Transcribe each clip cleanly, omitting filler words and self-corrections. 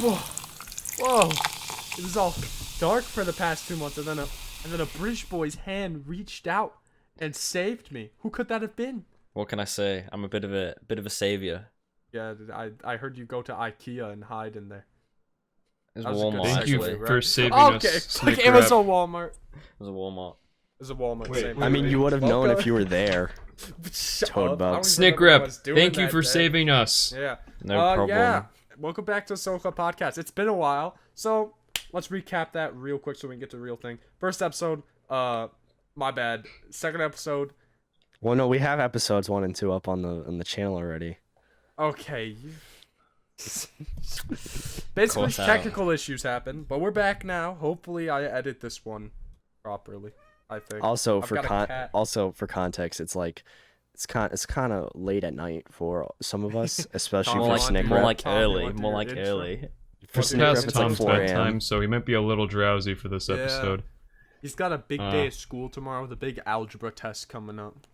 Whoa, whoa! It was all dark for the past 2 months, and then a British boy's hand reached out and saved me. Who could that have been? What can I say? I'm a bit of a savior. Yeah, I heard you go to IKEA and hide in there. It was That was a good Walmart. Thank you segue, for right? saving Okay, us. like Snikrep. it was a Walmart. It was a Walmart. It was a Walmart. Wait, same wait, I mean, thing. you would have known Okay. if you were there. Shut Toad up. bugs. I don't even know what I was Snikrep, doing thank you that for day. saving us. Yeah. No problem. Yeah. Welcome back to SodaClub Podcast. It's been a while, so let's recap that real quick so we can get to the real thing. First episode, my bad. Second episode, Well, no, we have episodes 1 and 2 up on the channel already. okay. Basically, Course out. technical issues happen, but we're back now. Hopefully, I edit this one properly. I think. Also I've for got a cat. context, it's like it's kind of late at night for some of us, especially Tom, for More like, Tom, Snikrep. more like Tom, you early. wanna do More your like intro? early. For What's It's your Snikrep, past it's like Tom's 4 a.m. bedtime, so he might be a little drowsy for this Yeah. episode. He's got a big day at school tomorrow with a big algebra test coming up.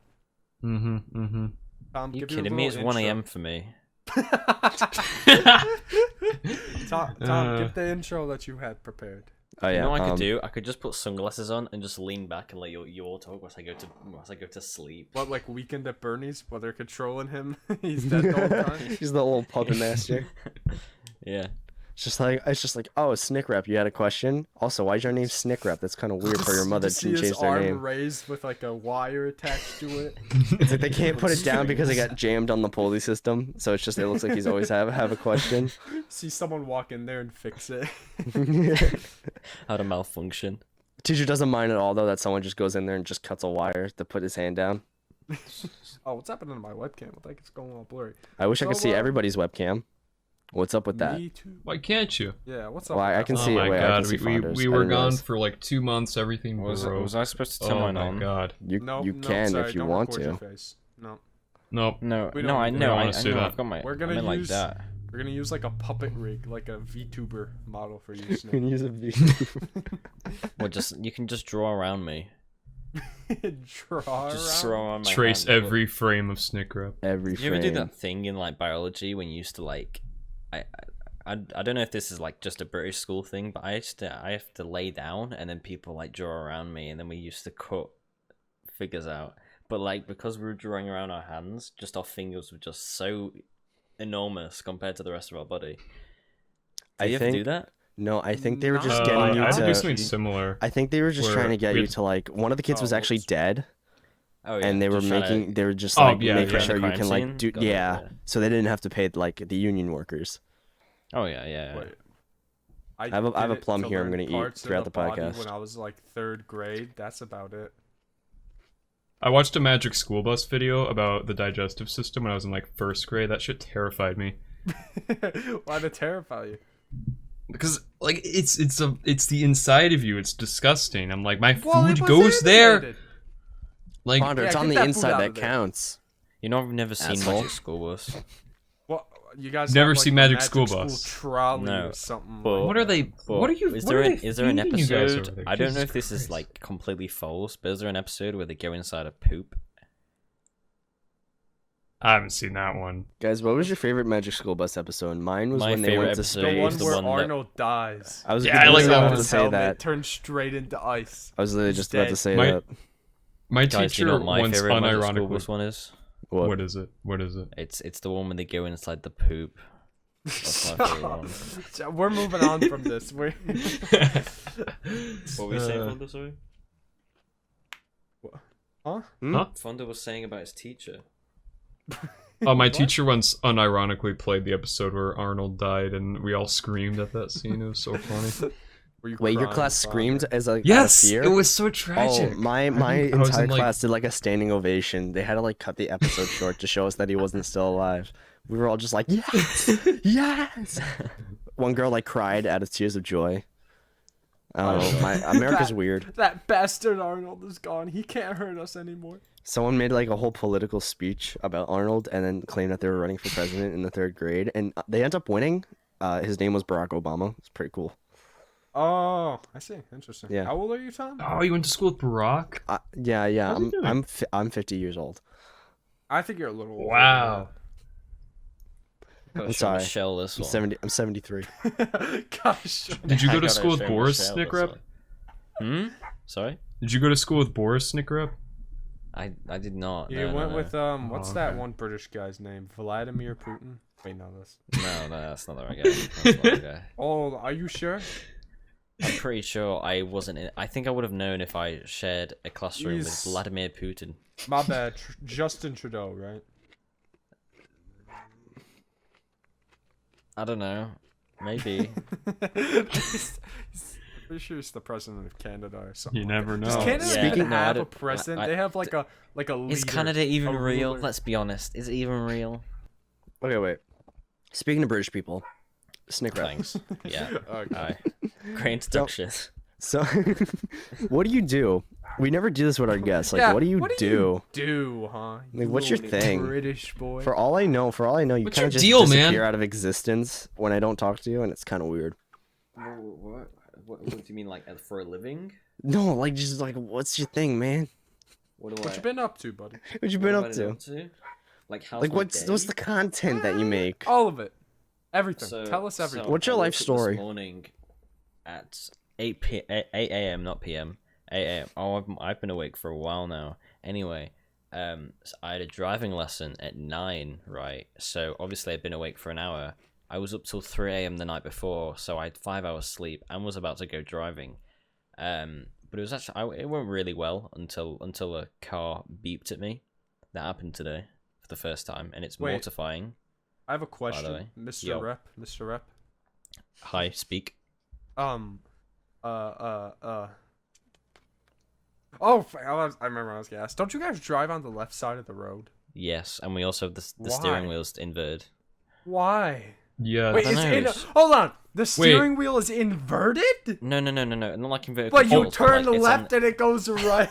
Mm-hmm. Tom, You give your kidding me? It's little 1 a.m. intro. for me. Tom, give the intro that you had prepared. Oh yeah. You know what I could do? I could just put sunglasses on and just lean back and let you all talk whilst I go to sleep. What, like Weekend at Bernie's, while they're controlling him? He's dead the whole time. He's the little puppet master. Yeah. It's just like, oh, Snikrep, you had a question. Also, why's your name Snikrep? That's kind of weird for your mother You to see his change their arm name. raised with like a wire attached to it. It's like they can't put it down because it got jammed on the pulley system. So it's just it looks like he's always have a question. See someone walk in there and fix it. How to malfunction. Teacher doesn't mind at all though that someone just goes in there and just cuts a wire to put his hand down. Oh, what's happening to my webcam? I think it's going all blurry. I wish I could So, see everybody's webcam. What's up with that? Me too. Why can't you? Yeah, what's up? Well, with I that can one? see Oh it. my Wait, I god, can see we Founders. I were didn't gone realize. for like 2 months. Everything Was I supposed to Oh turn mine my on? god. You can sorry, if you don't want record to. your face. No. Nope. No, We no, don't- I we know, don't I wanna see know. that. I've got my. We're gonna I mean, like use- that. We're gonna use like a puppet rig, like a VTuber model for you, You Snake. can use a V. Well, you can just draw around me. Draw Just around? draw on my Trace hand. every frame of Snikrep. Every Did you frame. ever do that thing in like biology when you used to like, I don't know if this is like just a British school thing, but I have to lay down and then people like draw around me, and then we used to cut figures out. But like because we were drawing around our hands, just our fingers were just so enormous compared to the rest of our body. I Do you ever think do that? no. I think they were just No, getting you I did to. something similar. I think they were just where trying to get we you had- to like. One of the kids Oh, was actually whoops. dead, Oh yeah. and they were just trying to- making. They were just Oh, like yeah, making yeah. sure you Crime can like scene? do. Got it, Yeah. yeah. So they didn't have to pay like the union workers. Oh yeah, yeah. Wait. I have a did it plum to here I'm learn gonna eat parts of throughout the body podcast. When I was like 3rd grade, that's about it. I watched a Magic School Bus video about the digestive system when I was in like 1st grade. That shit terrified me. Why did it terrify you? Because like it's the inside of you. It's disgusting. I'm like my Well, it food was goes there. animated. Like Ponder, it's Yeah, on get the that food inside out that of there. counts. You know, I've never seen Asshole. Magic School Bus. Well, you guys Never have, seen the Magic School School Bus. trolley No, or something. but- what are they? But What are you? Is what there are an, they is there an feeding you guys episode? over there? I don't know Jesus if this is Christ. like completely false, but is there an episode where they go inside a poop? I haven't seen that one. Guys, what was your favorite Magic School Bus episode? Mine was My when they favorite went to episode the space. one is the where one that- Arnold dies. I was Yeah, I like that about one. to His say helmet that. turned straight into ice. I was literally He's just about to dead. say My- that. My Guys, do you teacher know what my once favorite Magic School unironically. Bus one is? What is it? What is it? It's the one when they go inside the poop. That's my favorite one. We're moving on from this. We're What were you saying, Fonda? Sorry. huh? Huh? Fonda was saying about his teacher. Oh, my What? teacher once unironically played the episode where Arnold died, and we all screamed at that scene. It was so funny. Were you Wait, your crying, class Bob? screamed as a Yes, out of fear? it was so Oh, tragic. my I was entire in, like- class did like a standing ovation. They had to like cut the episode short to show us that he wasn't still alive. We were all just like, yes, yes. One girl like cried out of tears of joy. Oh, my America's weird. That bastard Arnold is gone. He can't hurt us anymore. Someone made like a whole political speech about Arnold and then claimed that they were running for president in the 3rd grade, and they ended up winning. His name was Barack Obama. It's pretty cool. Oh, I see. Interesting. Yeah. How old are you, Tom? Oh, you went to school with Barack? Yeah. How's he doing? I'm 50 years old. I think you're a little older than Wow. Gotta I'm show sorry. Michelle this I'm one. 70. I'm 73. Gosh. Did you I go to gotta school with show Boris, Michelle this Snikrep? one. Sorry? Did you go to school with Boris, Snikrep? I did not. You no, went no. with what's Oh, that okay. one British guy's name? Vladimir Putin. Wait, no, this. No, that's not the right guy. That's not the right guy. Oh, are you sure? I'm pretty sure I wasn't in. I think I would have known if I shared a classroom with He's- Vladimir Putin. My bad. Justin Trudeau, right? I don't know. Maybe. He's pretty sure he's the president of Canada or something. You like never that. Does know. Canada Yeah, even no, I have a don't- president? I- They have like a leader. Is Canada even a real? ruler. Let's be honest. Is it even real? Okay, wait. Speaking of British people, Snikrep. Thanks. Yeah. Okay. Alright. Great introduction. So, what do you do? We never do this with our guests. Like, Yeah, what do you do? Do, huh? Like, what's your little thing? British boy. For all I know, you What's kind your of just deal, man? disappear out of existence when I don't talk to you, and it's kind of weird. What do you mean, like for a living? No, like just like, what's your thing, man? What do What you been up to, buddy? What you been up to? Like how's Like, my what's day? the content that you make? All of it. Everything. So- Tell us everything. so What's your I life woke up story? This morning at 8 a.m. not p.m. 8 a.m. Oh, I've been awake for a while now. Anyway, so I had a driving lesson at 9, right? So obviously I'd been awake for an hour. I was up till 3 a.m. the night before, so I had 5 hours sleep and was about to go driving. But it was actually it went really well until a car beeped at me. That happened today for the first time, and it's Wait. mortifying. I have a question, way. Mr. Yo. Rep. Mr. Rep. Hi, speak. Oh, I remember I was gonna ask. Don't you guys drive on the left side of the road? Yes, and we also have the Why? steering wheel's inverted. Why? Yeah. Wait, don't it's know. hold on. The steering wheel is inverted? No, not like inverted. But you controls, turn like, the it's left and it goes right.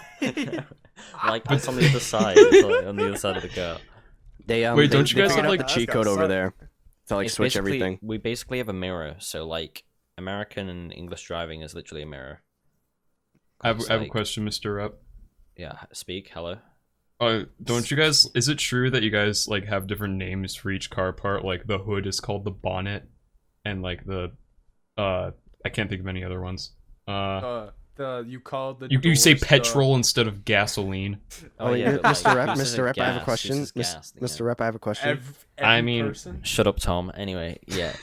like it's on the other side. It's like on the other side of the car. They Wait, don't you they guys figured have, out like- the cheat That's code gotta over suck. there to like It's switch basically- everything? We basically have a mirror, so like American and English driving is literally a mirror. I have It's a like- question, Mr. Rep. Yeah, speak. Hello. Don't you guys? Is it true that you guys like have different names for each car part? Like the hood is called the bonnet, and like the, I can't think of any other ones. You called the You say doors the- petrol instead of gasoline. Oh, yeah, but, like, Mr. Rep, uses Mr. Rep, I have a gas, question. uses gas, Mr. Rep, I have a question. Every I mean- person? Shut up, Tom. Anyway, yeah.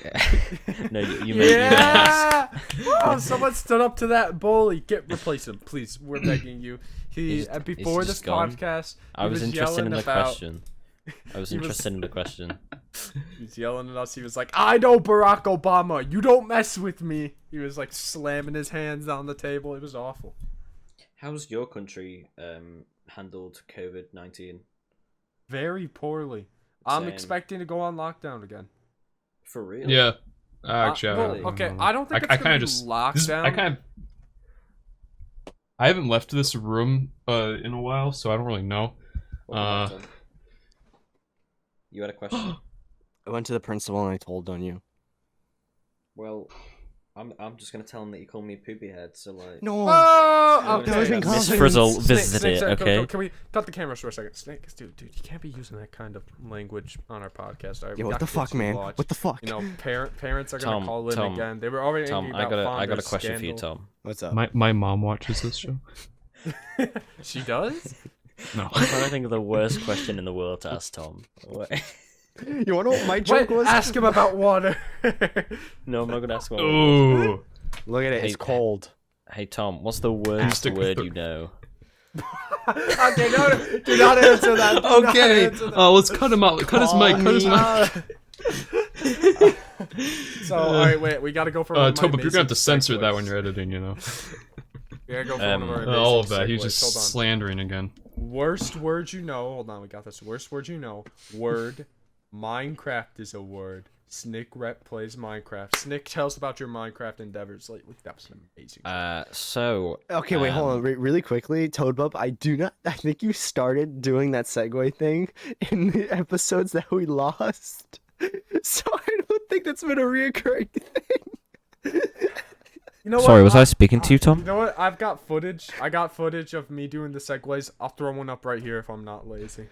No, you may ask. Yeah! Oh, someone stood up to that bully. Replace him, please. We're begging you. He's Before this just gone. podcast, I was interested in the about, question. I was He was- interested in the question. He was yelling at us. He was like, "I know Barack Obama. You don't mess with me." He was like slamming his hands on the table. It was awful. How's your country handled COVID-19? Very poorly. I'm Same. expecting to go on lockdown again. For real? Yeah. Actually, well, I don't okay, know. I don't think it's I gonna kind of be just lockdown. I haven't left this room in a while, so I don't really know. What about them? You had a question? I went to the principal and I told on you. Well, I'm just gonna tell him that you call me poopy head. So like. No. Oh, No, okay. that was in Miss confidence. Frizzle Snake, visited Snake, it. Snake, Okay. Can we cut the cameras for a second? Snake, dude, you can't be using that kind of language on our podcast. All right, Yeah, we what got the fuck, kids who man? watch. What the fuck? You know, parents are gonna Tom, call in Tom, again. They were already Tom, angry I about got a Fonda's question for you, scandal. Tom. What's up? My mom watches this show. She does? No. I'm trying to think of the worst question in the world to ask Tom. What? You wanna know what my joke Wait, was? ask him about water. No, I'm not gonna ask one. Ooh. Look at it. It's Hey, cold. Hey Tom, what's the worst Stick with word the- you know? Okay, no, do not answer that. Do not Okay. answer that. Let's cut him out. Cut his mic. Cut his mic. So, all right, wait. We gotta go for one of my Toba, you're gonna have to amazing censor that segues. when you're editing. You know. We gotta go for one of our All of amazing that. He's segues. just Hold on. slandering again. Worst word you know. Hold on, we got this. Worst word you know. Word. Minecraft is a word. Snikrep plays Minecraft. Snick, tell us about your Minecraft endeavors lately. That was an amazing. So. Okay, wait, hold on. Really quickly, Toadbub, I think you started doing that segue thing in the episodes that we lost. So I don't think that's been a reoccurring thing. You know what? Sorry, was I speaking to you, Tom? You know what? I've got footage. I got footage of me doing the segues. I'll throw one up right here if I'm not lazy.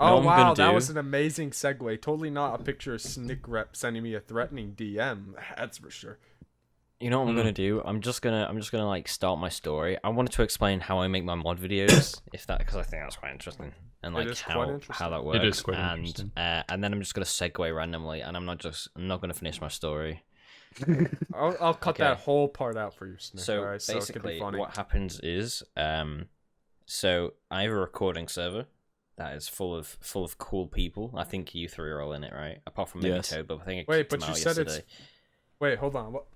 Oh I'm wow, gonna that do- was an amazing segue. Totally not a picture of Snikrep sending me a threatening DM. That's for sure. You know what I'm gonna do? I'm just gonna like start my story. I wanted to explain how I make my mod videos, because I think that's quite interesting, and like is quite how interesting. that works. It is quite interesting. And then I'm just gonna segue randomly, and I'm not gonna finish my story. I'll cut Okay. that whole part out for you, Snick. So alright? So it could be basically, funny. what happens is, so I have a recording server that is full of cool people. I think you three are all in it, right? Apart from maybe Yes. Toad, but I think I Wait, kicked but him you out said yesterday. Wait, hold on. What?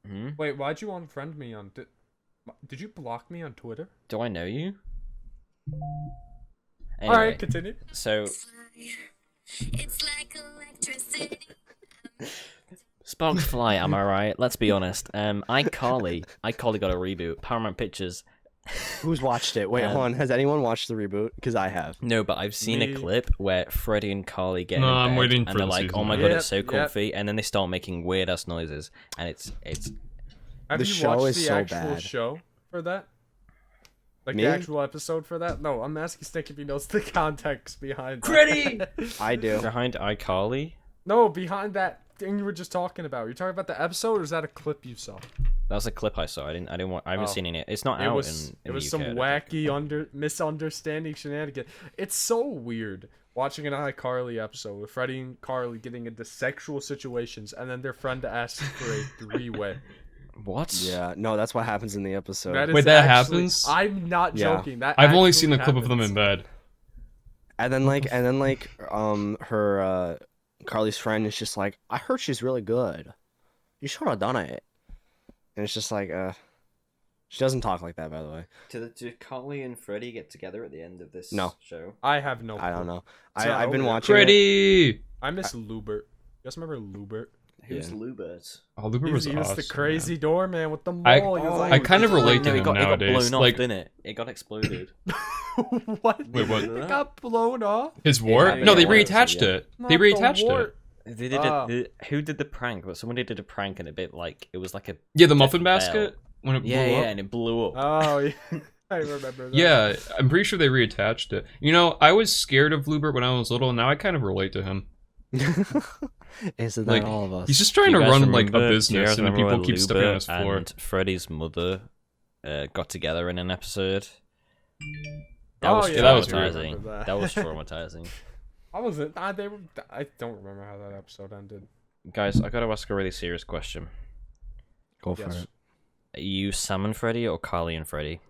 Hmm? Wait, why'd you unfriend me on? Did you block me on Twitter? Do I know you? All Anyway, right, continue. so It's like electricity. sparks fly. Am I right? Let's be honest. iCarly got a reboot. Paramount Pictures. Who's watched it? Wait, hold on. Has anyone watched the reboot? Because I have. No, but I've seen Me- a clip where Freddie and Carly get No, in I'm bed, waiting and for they're the like, season "Oh my to god, end. it's so Yep, comfy," and then they start making weird ass noises, and it's Have The you show watched is the so actual bad. show for that? Like Me? the actual episode for that? No, I'm asking Stick if he knows the context behind that. Freddie I do. behind iCarly. No, behind that thing you were just talking about. You're talking about the episode, or is that a clip you saw? That was a clip I saw. I haven't Oh. seen it. It's not It out was in it was the some UK, I don't think. wacky misunderstanding shenanigan. It's so weird watching an iCarly episode with Freddie and Carly getting into sexual situations, and then their friend asks for a three-way. What? Yeah, no, that's what happens in the episode. That is Wait, that actually- happens? I'm not Yeah. joking. That I've only actually seen the clip of them happens. in bed. And then her Carly's friend is just like, I heard she's really good. You should have done it. And it's just like, she doesn't talk like that, by the way. Did Carly and Freddie get together at the end of this No. show? I have no. I don't clue. know. It's not I've been over yet. watching it. Freddie! I miss Lubert. You guys remember Lubert? Who's Yeah. Lubert? Oh, Looper He was was the awesome. crazy doorman with the mole. I- He was I like- kind of relate to No, him it got nowadays. blown off, Like, didn't it? It got exploded. What? Wait, what? It got blown off. his wart? Yeah, No, they yeah, reattached yeah. it. Not They the reattached it. wart. They did Ah. who did the prank? But somebody did a prank and it was like a Yeah, the muffin bell. basket when it blew yeah, up. and it blew up. Oh, yeah. I remember that. Yeah, I'm pretty sure they reattached it. You know, I was scared of Lubert when I was little, and now I kind of relate to him. Isn't that Like, all of us? He's just Do trying you to guys run like a remember- do you business, guys and remember people when keep stepping on his Lubert floor. and Freddie's mother got together in an episode. That Oh, was yeah, that was traumatizing. weird. That was traumatizing. I wasn't. I don't remember how that episode ended. Guys, I gotta ask a really serious question. Go for Yes. it. Are you Sam and Freddie or Carly and Freddie?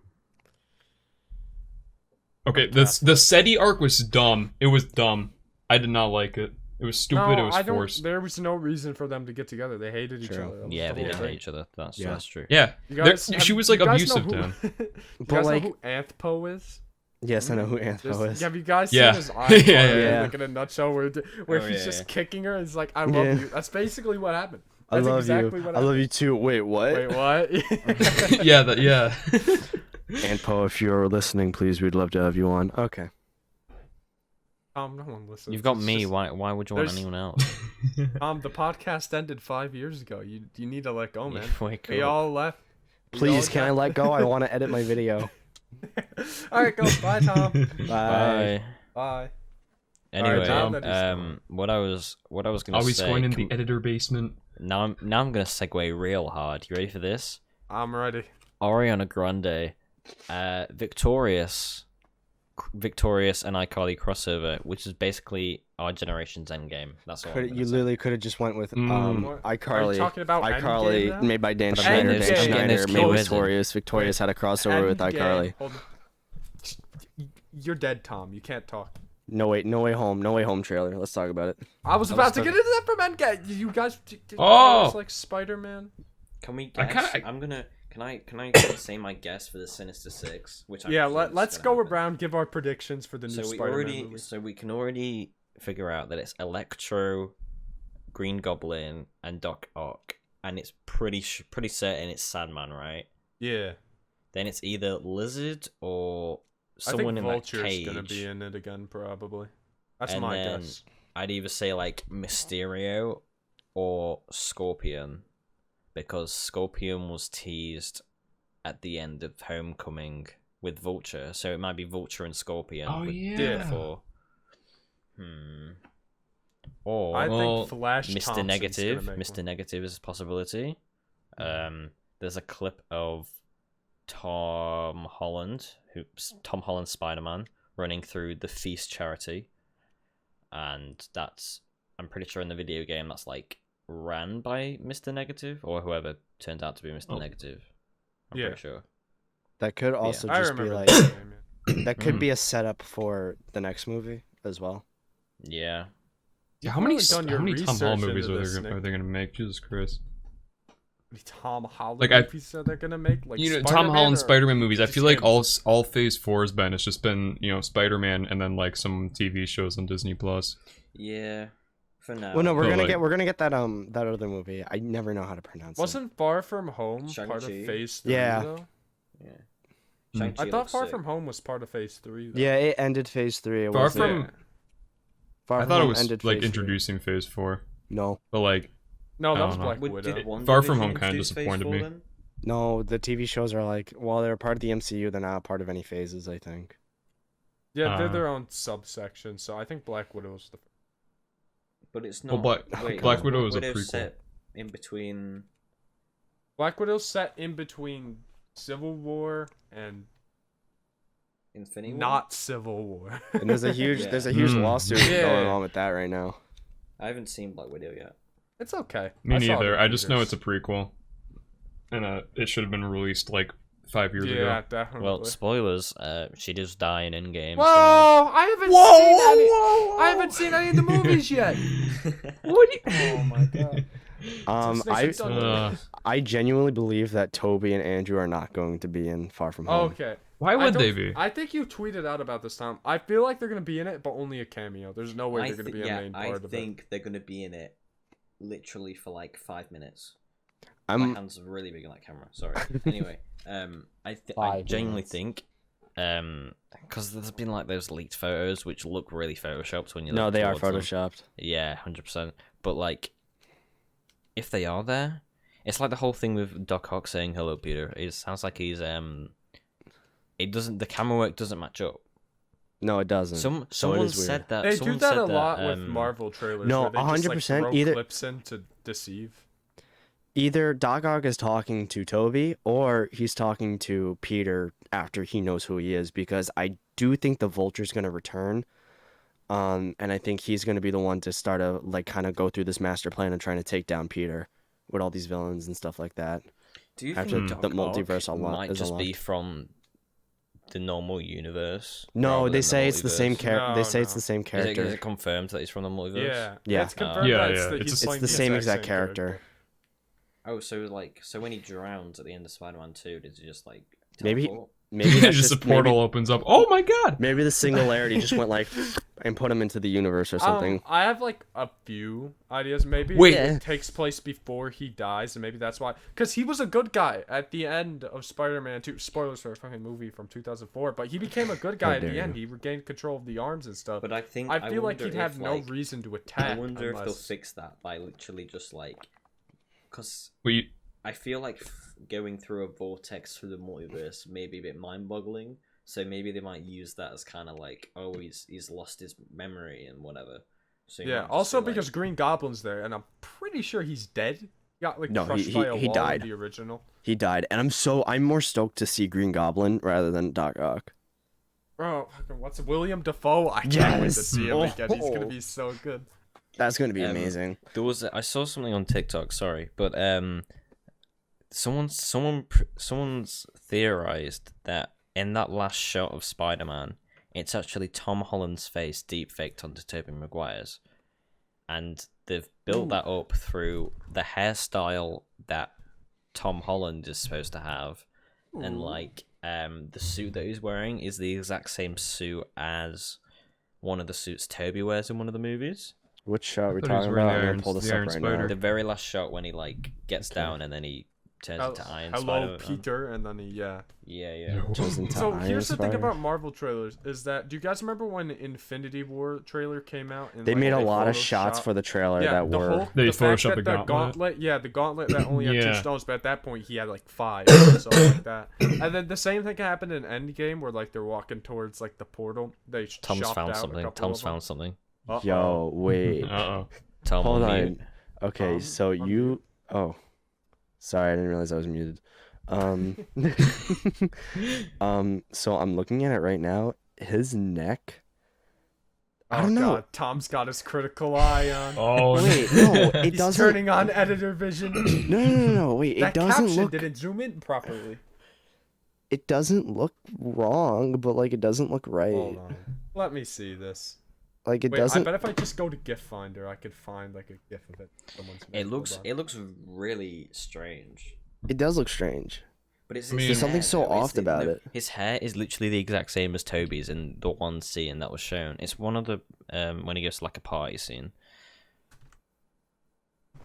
Okay, the SETI arc was dumb. It was dumb. I did not like it. It was stupid. No, it was I don't. forced. There was no reason for them to get together. They hated each True. other. That was Yeah, the they whole did thing. hate each other. That's Yeah. true. Yeah, You There- guys, she was like you guys abusive know to who, him. you But, guys like- know who Anthpo is? Yes, I know who Just- Anthro is. Have you guys Yeah. seen his eye Yeah. like in a nutshell where Oh, he's yeah, just yeah. kicking her? He's like, "I love Yeah. you." That's basically what happened. I That's love exactly you. what I love happened. you too. Wait, what? Wait, what? yeah. Anpo, if you're listening, please, we'd love to have you on. Okay. No one listens. You've got It's me. just- Why would you want there's- anyone else? the podcast ended 5 years ago. You need to let go, man. Wake We up. all left. We Please, all can I got- let go? I want to edit my video. All right, go. Bye, Tom. Bye. Bye. Bye. Anyway, now that he's gone. what I was gonna Always say. going in the editor basement. Now I'm gonna segue real hard. You ready for this? I'm ready. Ariana Grande, Victorious and iCarly crossover, which is basically our generation's Endgame. That's all. I'm You gonna say. literally could have just went with Are you iCarly. talking about iCarly Endgame now? made by Dan But I'm Schneider. getting Dan this- Schneider getting this made keywords in. Victorious. Victorious had a crossover with Endgame. iCarly. Hold on. You're dead, Tom. You can't talk. No way home trailer. Let's talk about it. I was about to get into that from Endgame. You guys. Oh! It's like Spider-Man. Can we I guess? kinda- I'm gonna. Can I say my guess for the Sinister Six? Which I Yeah, think is let's gonna go happen. around. Give our predictions for the new Spider-Man movie. So we can already figure out that it's Electro, Green Goblin, and Doc Ock, and it's pretty certain it's Sandman, right? Yeah, Then it's either Lizard or I think someone in that Vulture's cage. gonna be in it again, probably. That's And my then- guess. I'd either say like Mysterio or Scorpion, because Scorpion was teased at the end of Homecoming with Vulture, so it might be Vulture and Scorpion. Oh, with yeah. Before. Or I Well, think Flash Mr. Thompson's Negative. gonna make Mr. one. Negative is a possibility. There's a clip of Tom Holland, Tom Holland Spider-Man, running through the Feast charity, and I'm pretty sure in the video game that's like ran by Mr. Negative or whoever turned out to be Mr. Oh. Negative. I'm Yeah. pretty sure. That could also I just be remember like that game, yeah. that could be a setup for the next movie as well. Yeah. Yeah, You've how many really done your Tom Holland research movies into are this, they Nick. gonna make? Jesus Christ! Tom Holland Like, I- movies said they're gonna make like You know, Tom Spider-Man Holland or Spider-Man movies. I just feel like games? all Phase 4 has been. It's just been Spider-Man and then like some TV shows on Disney Plus. Yeah. For now. Well, no, we're But, gonna like- get that that other movie. I never know how to pronounce it. Wasn't Far From Home part Shang-Chi? of Phase 3 Yeah. though? Yeah. Hmm. Shang-Chi I thought looks Far sick. From Home was part of Phase 3 though. Yeah, it ended Phase 3. It Far wasn't- from- Far I From thought it Home was ended like Phase 3. introducing Phase 4, No, but like No, I that was don't know. Black Widow. Did One Far From Division Home kinda introduce Phase disappointed 4 me. then? no, the TV shows are like, while they're part of the MCU, they're not part of any phases. I think. Yeah, they're Uh, their own subsection. So I think Black Widow's the. But it's Well, not. Black Wait, Widow is a Widow's prequel. set in between. Black Widow's set in between Civil War and Infinity War? not Civil War. And there's a huge Yeah. there's a huge Hmm. lawsuit Yeah. going on with that right now. I haven't seen Black Widow yet. It's okay. me I saw it neither. in I just know theaters. it's a prequel, and it should have been released like 5 years Yeah, ago. definitely. Well, spoilers. She does die in Endgame. Whoa! So... I haven't seen any. I haven't seen any of the movies yet. What? Oh my god. Since I they've done it. I genuinely believe that Toby and Andrew are not going to be in Far From Home. Okay. Why I would they don't- be? I think you tweeted out about this, Tom. I feel like they're gonna be in it, but only a cameo. There's no way they're gonna be a main part of it. I think they're gonna be in it, literally for like 5 minutes. I'm My hands are really big on that camera. Sorry. Anyway, I 5 genuinely minutes. think, because there's been like those leaked photos which look really photoshopped when you no, look they are towards them. photoshopped. Yeah, 100%. But like, if they are there, it's like the whole thing with Doc Ock saying "Hello, Peter." It sounds like he's It doesn't. The camera work doesn't match up. No, it doesn't. Someone is weird. said that. They do someone that said a lot with um, Marvel trailers. No, where they just, like, 100% throw either- clips in to deceive. Either Doc Ock is talking to Toby or he's talking to Peter after he knows who he is, because I do think the Vulture's going to return. And I think he's going to be the one to start to like kind of go through this master plan and trying to take down Peter with all these villains and stuff like that. Do you after think the Doc multiverse Ock might is just be unlocked. from the normal universe? No, rather they than say it's the same multiverse? character. No, They say it's no. the same Is character. it confirmed that he's from the multiverse? Yeah. Yeah. It's confirmed Yeah, that yeah, that it's he's the- playing the same exact same character. Oh, so when he drowns at the end of Spider-Man 2, does he just like Maybe- teleport? Maybe that's just a portal opens up. Oh my god! Maybe the singularity just went like and put him into the universe or something. I have like a few ideas. Maybe Wait. it takes place before he dies, and maybe that's why. Because he was a good guy at the end of Spider-Man 2. Spoilers for a fucking movie from 2004. But he became a good guy at dare the end. you. He regained control of the arms and stuff. But I think I feel like wonder he'd have if, no like, reason to I attack. wonder if they'll unless... fix that by literally just like, because We I feel like going through a vortex through the multiverse may be a bit mind-boggling. So maybe they might use that as kind of like, oh, he's lost his memory and whatever. So you might Yeah. just Also be like- because Green Goblin's there, and I'm pretty sure he's dead. He got like No, crushed he- by a he wall died. in the original. He died, and I'm more stoked to see Green Goblin rather than Doc Ock. Bro, fucking what's William Dafoe? I can't wait to Yes! see him again. He's gonna Oh. be so good. That's gonna be Um, amazing. There was I saw something on TikTok, sorry, but someone's theorized that in that last shot of Spider-Man, it's actually Tom Holland's face deep faked onto Tobey Maguire's, and they've built that up through the hairstyle that Tom Holland is supposed to have, and like the suit that he's wearing is the exact same suit as one of the suits Tobey wears in one of the movies. Which shot are we thought he was talking wearing about? the I'm Iron- gonna pull this the up Iron right Spider. The now. very last shot when he like gets down and then he turns into Iron hello, Spider. Peter, and then yeah. Yeah. Turns into So Iron here's the thing Spider. about Marvel trailers is that do you guys remember when the Infinity War trailer came out? And They made a lot of Photoshop- shots for the trailer yeah, that the were. whole, They the fact photoshopped that the the gauntlet. the gauntlet that only had 2 Yeah. stones, but at that point he had like 5 or something like that. And then the same thing happened in Endgame where like they're walking towards like the portal. They Tom's chopped found out a something. couple Tom's of them. found something. Uh-oh. Yo, wait. Uh-oh. Tom, Hold unmute. on. Okay, so unmute. you. Oh, sorry, I didn't realize I was muted. So I'm looking at it right now. His neck. I don't know. God, Tom's got his critical eye on. Oh, Wait, no, it He's doesn't. turning on editor vision. No. Wait, That it doesn't caption look. didn't zoom in properly. It doesn't look wrong, but like it doesn't look right. Hold on. Let me see this. Like it Wait, doesn't. I bet if I just go to GIF Finder, I could find like a GIF of it. Someone's made. It looks Hold on. really strange. It does look strange. But it's I mean- his There's something hair, so though. It's off about it. His hair is literally the exact same as Toby's in the one scene that was shown. It's one of the when he goes to like a party scene.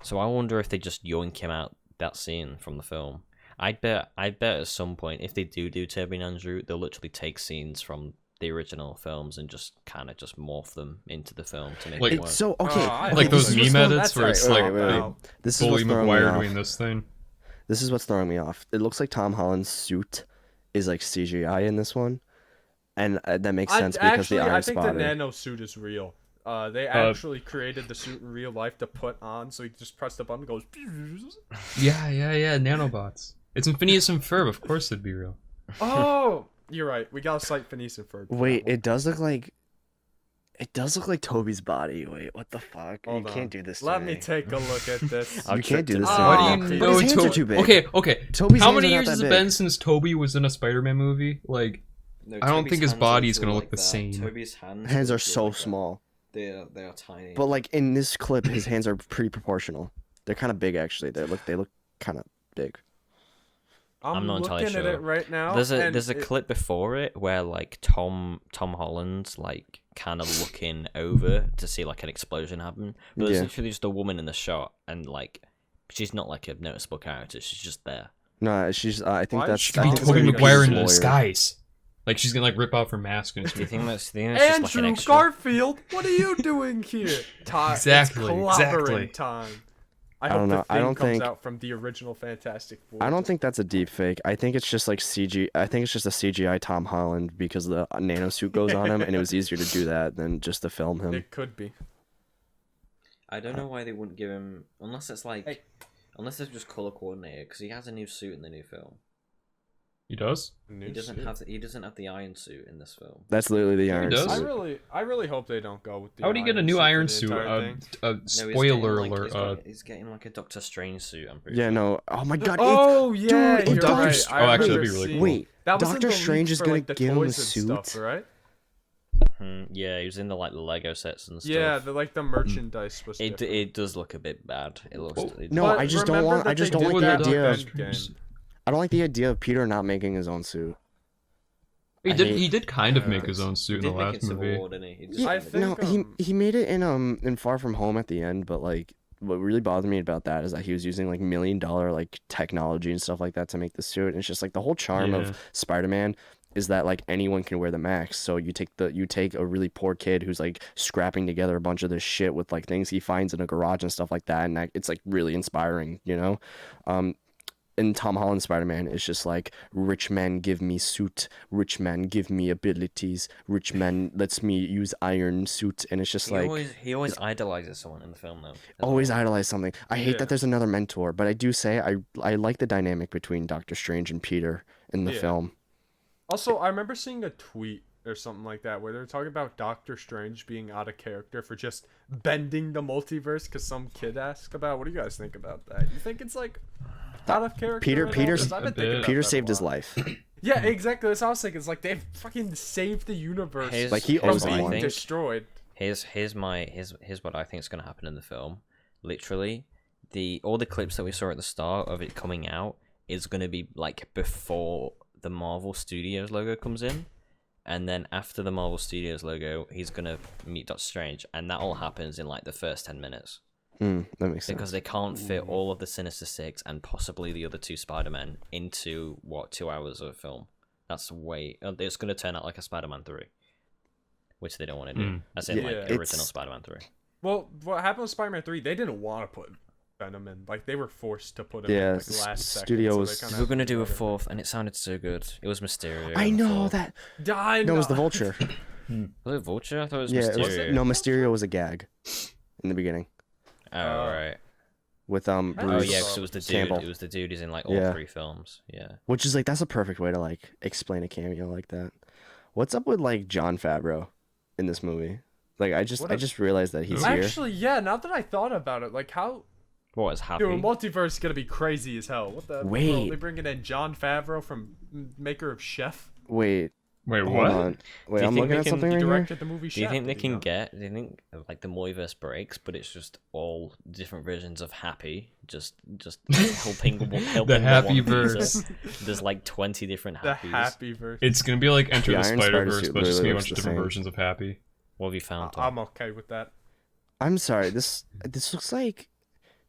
So I wonder if they just yoink him out that scene from the film. I bet at some point if they do Toby and Andrew, they'll literally take scenes from the original films and just kind of just morph them into the film to make Like- it work. It's so okay. I Like hope those so. meme That's edits where it's right. like Wait, they wow. This is Bully what's throwing me McGuire off. doing this thing. This is what's throwing me off. It looks like Tom Holland's suit is like CGI in this one, and that makes sense because Actually, the I Iron think Spotter. the nano suit is real. They actually created the suit in real life to put on, so you just press the button, it goes. Yeah, nanobots. It's in Phineas and Ferb, of course it'd be real. Oh, you're right. We gotta cite Phineas and Ferb. for Wait, that one. it does look like. It does look like Toby's body. Wait, what the fuck? Hold you on. can't do this. To Let me take a look at this. I'll You trip can't do to this. the To Why me. do you But his hands are Toby? too big. Okay. Toby's How hands many are not years that has it big. been since Toby was in a Spider-Man movie? Like, No, I don't Toby's think his hands body is literally gonna like look the that. same. Toby's hands, Hands are literally so like that. small. They are tiny. But like in this clip, his hands are pretty proportional. They're kind of big actually. They look kind of big. I'm not entirely looking at sure. it right now. There's a and there's a it- clip before it where like Tom Holland's like kind of looking over to see like an explosion happen, but there's Yeah. literally just a woman in the shot and like she's not like a noticeable character. She's just there. No, she's. I think Why that's. is she I could be think it's Toby gonna be McGuire in Peter's disguise. Like, she's gonna, like, rip off her mask and Do you it's think that's just like an Andrew extra? Garfield, what are you doing here? Time. Exactly, It's exactly. clobbering time. I hope don't the know, I thing don't comes think- out from the original Fantastic Four. I don't think that's a deep fake. I think it's just like CG. I think it's just a CGI Tom Holland because the nano suit goes on him, and it was easier to do that than just to film him. It could be. I don't know why they wouldn't give him unless it's like Hey. unless it's just color coordinated because he has a new suit in the new film. He does? He doesn't have the iron suit in this film. That's literally the Iron does. Suit. I really hope they don't go with the. How would he get a iron new suit iron for the suit? entire thing. No, he's Spoiler getting, like, alert. he's getting like a Doctor Strange suit. I'm pretty Yeah, sure. no. Oh my God. Oh yeah, dude, you're Doctor right. Str- I Oh, actually, remember that'd be really seeing- cool. Wait, that was in Doctor the Strange leaks is for, gonna like, the give him a toys and suit? stuff, right? Yeah, he was in the like the Lego sets and stuff. Yeah, the merchandise was. It different. it does look a bit bad. It looks. Oh. It- No, But I just don't remember want. that I just they don't did like the that with idea. Endgame. I don't like the idea of Peter not making his own suit. He I did. hate- He did kind of Yeah. make his own he suit in did the make last it Civil movie. War, didn't he? He just Yeah, I made it. think, no, he made it in Far From Home at the end, but like what really bothered me about that is that he was using like $1 million like technology and stuff like that to make the suit. And it's just like the whole charm Yeah. of Spider-Man is that like anyone can wear the mask. So you take a really poor kid who's like scrapping together a bunch of this shit with like things he finds in a garage and stuff like that, and it's like really inspiring, you know. And Tom Holland Spider-Man is just like, rich man give me suit, rich man give me abilities, rich man lets me use iron suit, and it's just He like he always idolizes someone in the film though. as always well. idolize something. I hate Yeah. that there's another mentor, but I do say I like the dynamic between Doctor Strange and Peter in the Yeah. film. Also, I remember seeing a tweet or something like that where they're talking about Doctor Strange being out of character for just bending the multiverse because some kid asked about. What do you guys think about that? You think it's like out of character? Peter- at all? Peter's- 'Cause I've been a thinking bit. about Peter that a saved his lot. life. Yeah, exactly. That's what I was thinking. It's like they've fucking saved the universe Here's- Like, he here's from owes what I being one. think. destroyed. Here's what I think is gonna happen in the film. Literally, all the clips that we saw at the start of it coming out is gonna be like before the Marvel Studios logo comes in, and then after the Marvel Studios logo, he's gonna meet Doctor Strange, and that all happens in like the first 10 minutes. That makes sense. because they can't fit all of the Sinister Six and possibly the other two Spider-Men into 2 hours of film. That's way. It's going to turn out like a Spider-Man 3, which they don't want to do. As in, like, Yeah. original Spider-Man 3. Well, what happened with Spider-Man 3? They didn't want to put Venom in. Like, they were forced to put him in, like, last studio second. was- So We were going to do a fourth, and it sounded so good. It was Mysterio. I in the know fourth. that. I No, it was the know. Vulture. Was it Vulture? I thought it was Yeah, Mysterio. no, Mysterio was a gag in the beginning Oh, right. with Oh, Oh, Bruce yeah, because it was the dude. Campbell. It was the dude who's in, like, all Yeah. 3 films. Yeah. Which is like that's a perfect way to like explain a cameo like that. What's up with like Jon Favreau in this movie? Like I just realized that he's here. Actually, yeah, now that I thought about it, like, how... What is happy? Dude, multiverse is gonna be crazy as hell. What the... Wait. Bro, they bringing in Jon Favreau from maker of Chef. Wait, Wait, hold what? on. Wait, you I'm think looking they at can- something He right here. directed the movie Chef. Do you think they did you can know? get? Do you think like the multiverse breaks, but it's just all different versions of Happy, just helping The Happy one pizza? verse. There's like 20 different The Happies. Happy verse. It's gonna be like Enter The the Iron Spider Spider-Verse, suit but it's just gonna be a literally bunch of looks the different same. versions of Happy. What have you found? Tom? I'm okay with that. I'm sorry. This looks like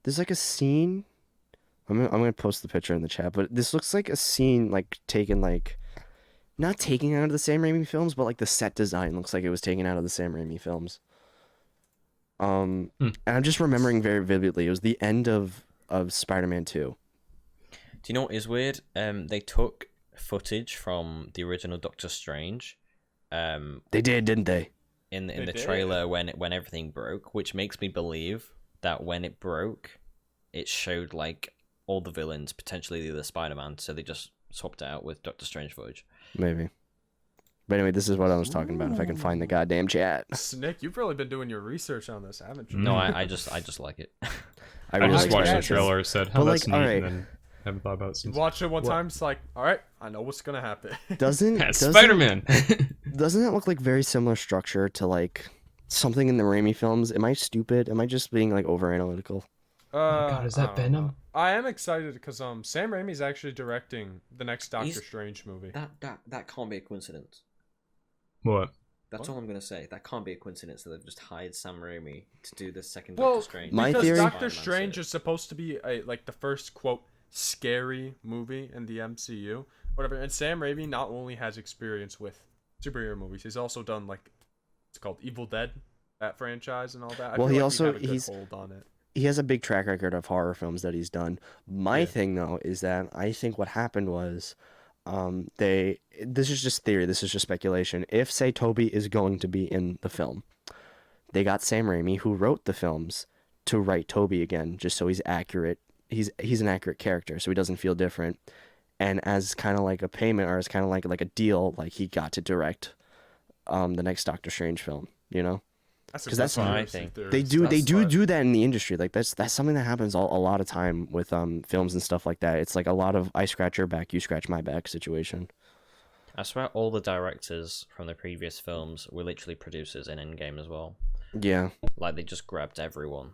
there's like a scene. I'm gonna post the picture in the chat, but this looks like a scene like taken like not taken out of the Sam Raimi films, but like the set design looks like it was taken out of the Sam Raimi films. And I'm just remembering very vividly. It was the end of Spider-Man 2. Do you know what is weird? They took footage from the original Doctor Strange. They did, didn't they? In They the did. trailer when everything broke, which makes me believe that when it broke, it showed like all the villains, potentially the other Spider-Man, so they just swapped it out with Doctor Strange footage. Maybe. But anyway, this is what I was talking about. If I can find the goddamn chat. Nick, you've really been doing your research on this, haven't you? No, I just like it. I really just like watched it. the trailer, said, "Oh, But, that's like, neat," alright. and then haven't thought about it You since. watch it one time, it's like, all right, I know what's gonna happen. Doesn't Spider-Man. Doesn't that look like very similar structure to like something in the Raimi films? Am I stupid? Am I just being like over analytical? God, is that I don't Venom? know. I am excited because Sam Raimi's actually directing the next Doctor He's- Strange movie. That can't be a coincidence. What? That's all I'm gonna say. That can't be a coincidence that they've just hired Sam Raimi to do the second Well, Doctor Strange. My because theory- Doctor Spider-Man Strange series. is supposed to be like the first quote scary movie in the MCU, whatever. And Sam Raimi not only has experience with superhero movies, he's also done like it's called Evil Dead, that franchise and all that. I Well, feel he like also- he'd have a good he's- hold on it. He has a big track record of horror films that he's done. My Yeah. thing though is that I think what happened was this is just theory, this is just speculation. If say Toby is going to be in the film, they got Sam Raimi who wrote the films to write Toby again just so he's accurate. He's an accurate character so he doesn't feel different. And as kind of like a payment or as kind of like a deal, like he got to direct the next Doctor Strange film, you know? That's 'Cause that's what I think. They do that in the industry. Like that's something that happens a lot of time with films and stuff like that. It's like a lot of I scratch your back, you scratch my back situation. I swear all the directors from the previous films were literally producers in Endgame as well. Yeah. Like they just grabbed everyone.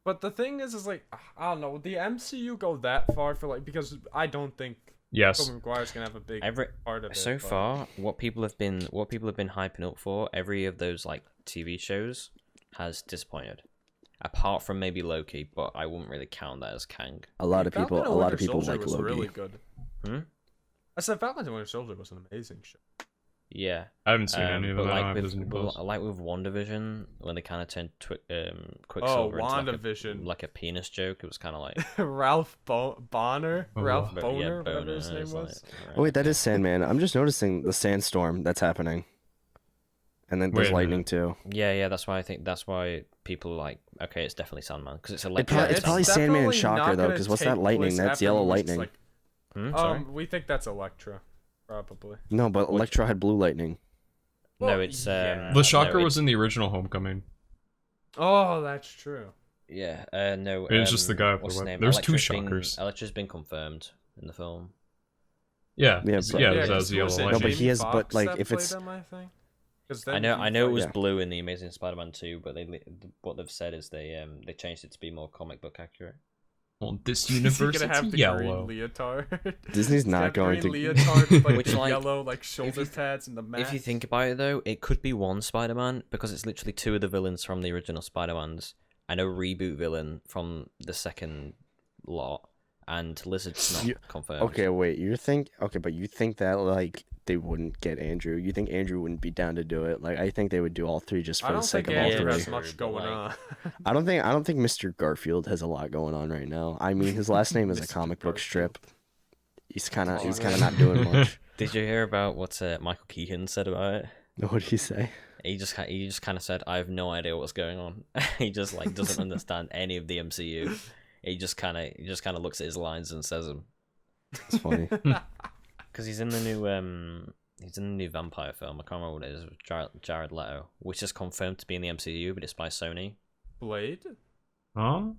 But the thing is like I don't know, would the MCU go that far for like because I don't think Yes. Tobey Maguire's gonna have a big Every part of it. so but- far, what people have been hyping up for, every of those like TV shows has disappointed. Apart from maybe Loki, but I wouldn't really count that as Kang. A lot of Falcon people and Winter Soldier like was Loki. really good. Hmm? I said Falcon and Winter Soldier was an amazing show. Yeah. I haven't seen any of but them. I don't like have Disney Plus. like with WandaVision, when they kind of turned Oh, Quicksilver into WandaVision. like a penis joke, it was kind of like Ralph Bonner, Oh, Ralph wow. Boner, Boner, whatever his name it's was. like, Oh wait, that is Sandman. I'm just noticing the sandstorm that's happening. And then there's Wait a lightning minute. too. Yeah, that's why people are like, okay, it's definitely Sandman because it's It electric. probably- it's probably Sandman and definitely Shocker, not though, gonna 'cause what's take that lightning? place That's after yellow the movie, it's lightning. Sorry? we think that's Elektra, probably. No, but Electro had blue lightning. No, Well, it's yeah. The Shocker no, was in the original Homecoming. Oh, that's true. Yeah, no. It's just the guy with the what's his web- name? there's two Elektra's been- Shockers. Elektra's been confirmed in the film. Yeah. Yeah, Yeah, but- yeah, Yeah, that was the yellow was it lightning. No, but Jamie he has- but, Foxx like, that if played it's- him, I think? 'Cause I then know it was Yeah. blue in the Amazing Spider-Man 2, but what they've said is they changed it to be more comic book accurate. Well, this Is he universe, gonna have it's the yellow. green leotard? Disney's He's not got going green to. leotard with like Which, the like, yellow like shoulder you- pads and the mask. If you think about it, though, it could be one Spider-Man because it's literally two of the villains from the original Spider-Mans, and a reboot villain from the second lot, and Lizard's not confirmed. Okay, wait. But you think that like they wouldn't get Andrew? You think Andrew wouldn't be down to do it? Like I think they would do all three just I for the don't sake think of all Andrew three. has much going on. I don't think Mr. Garfield has a lot going on right now. I mean, his last name is a Mr. comic book Garfield. strip. He's kind of not doing much. Did you hear about what Michael Keegan said about it? What did he say? He just kind of said, "I have no idea what's going on." He just like doesn't understand any of the MCU. He just kind of looks at his lines and says them. It's funny. Because he's in the new vampire film. I can't remember what it is. With Jared Leto, which is confirmed to be in the MCU, but it's by Sony. Blade? Huh?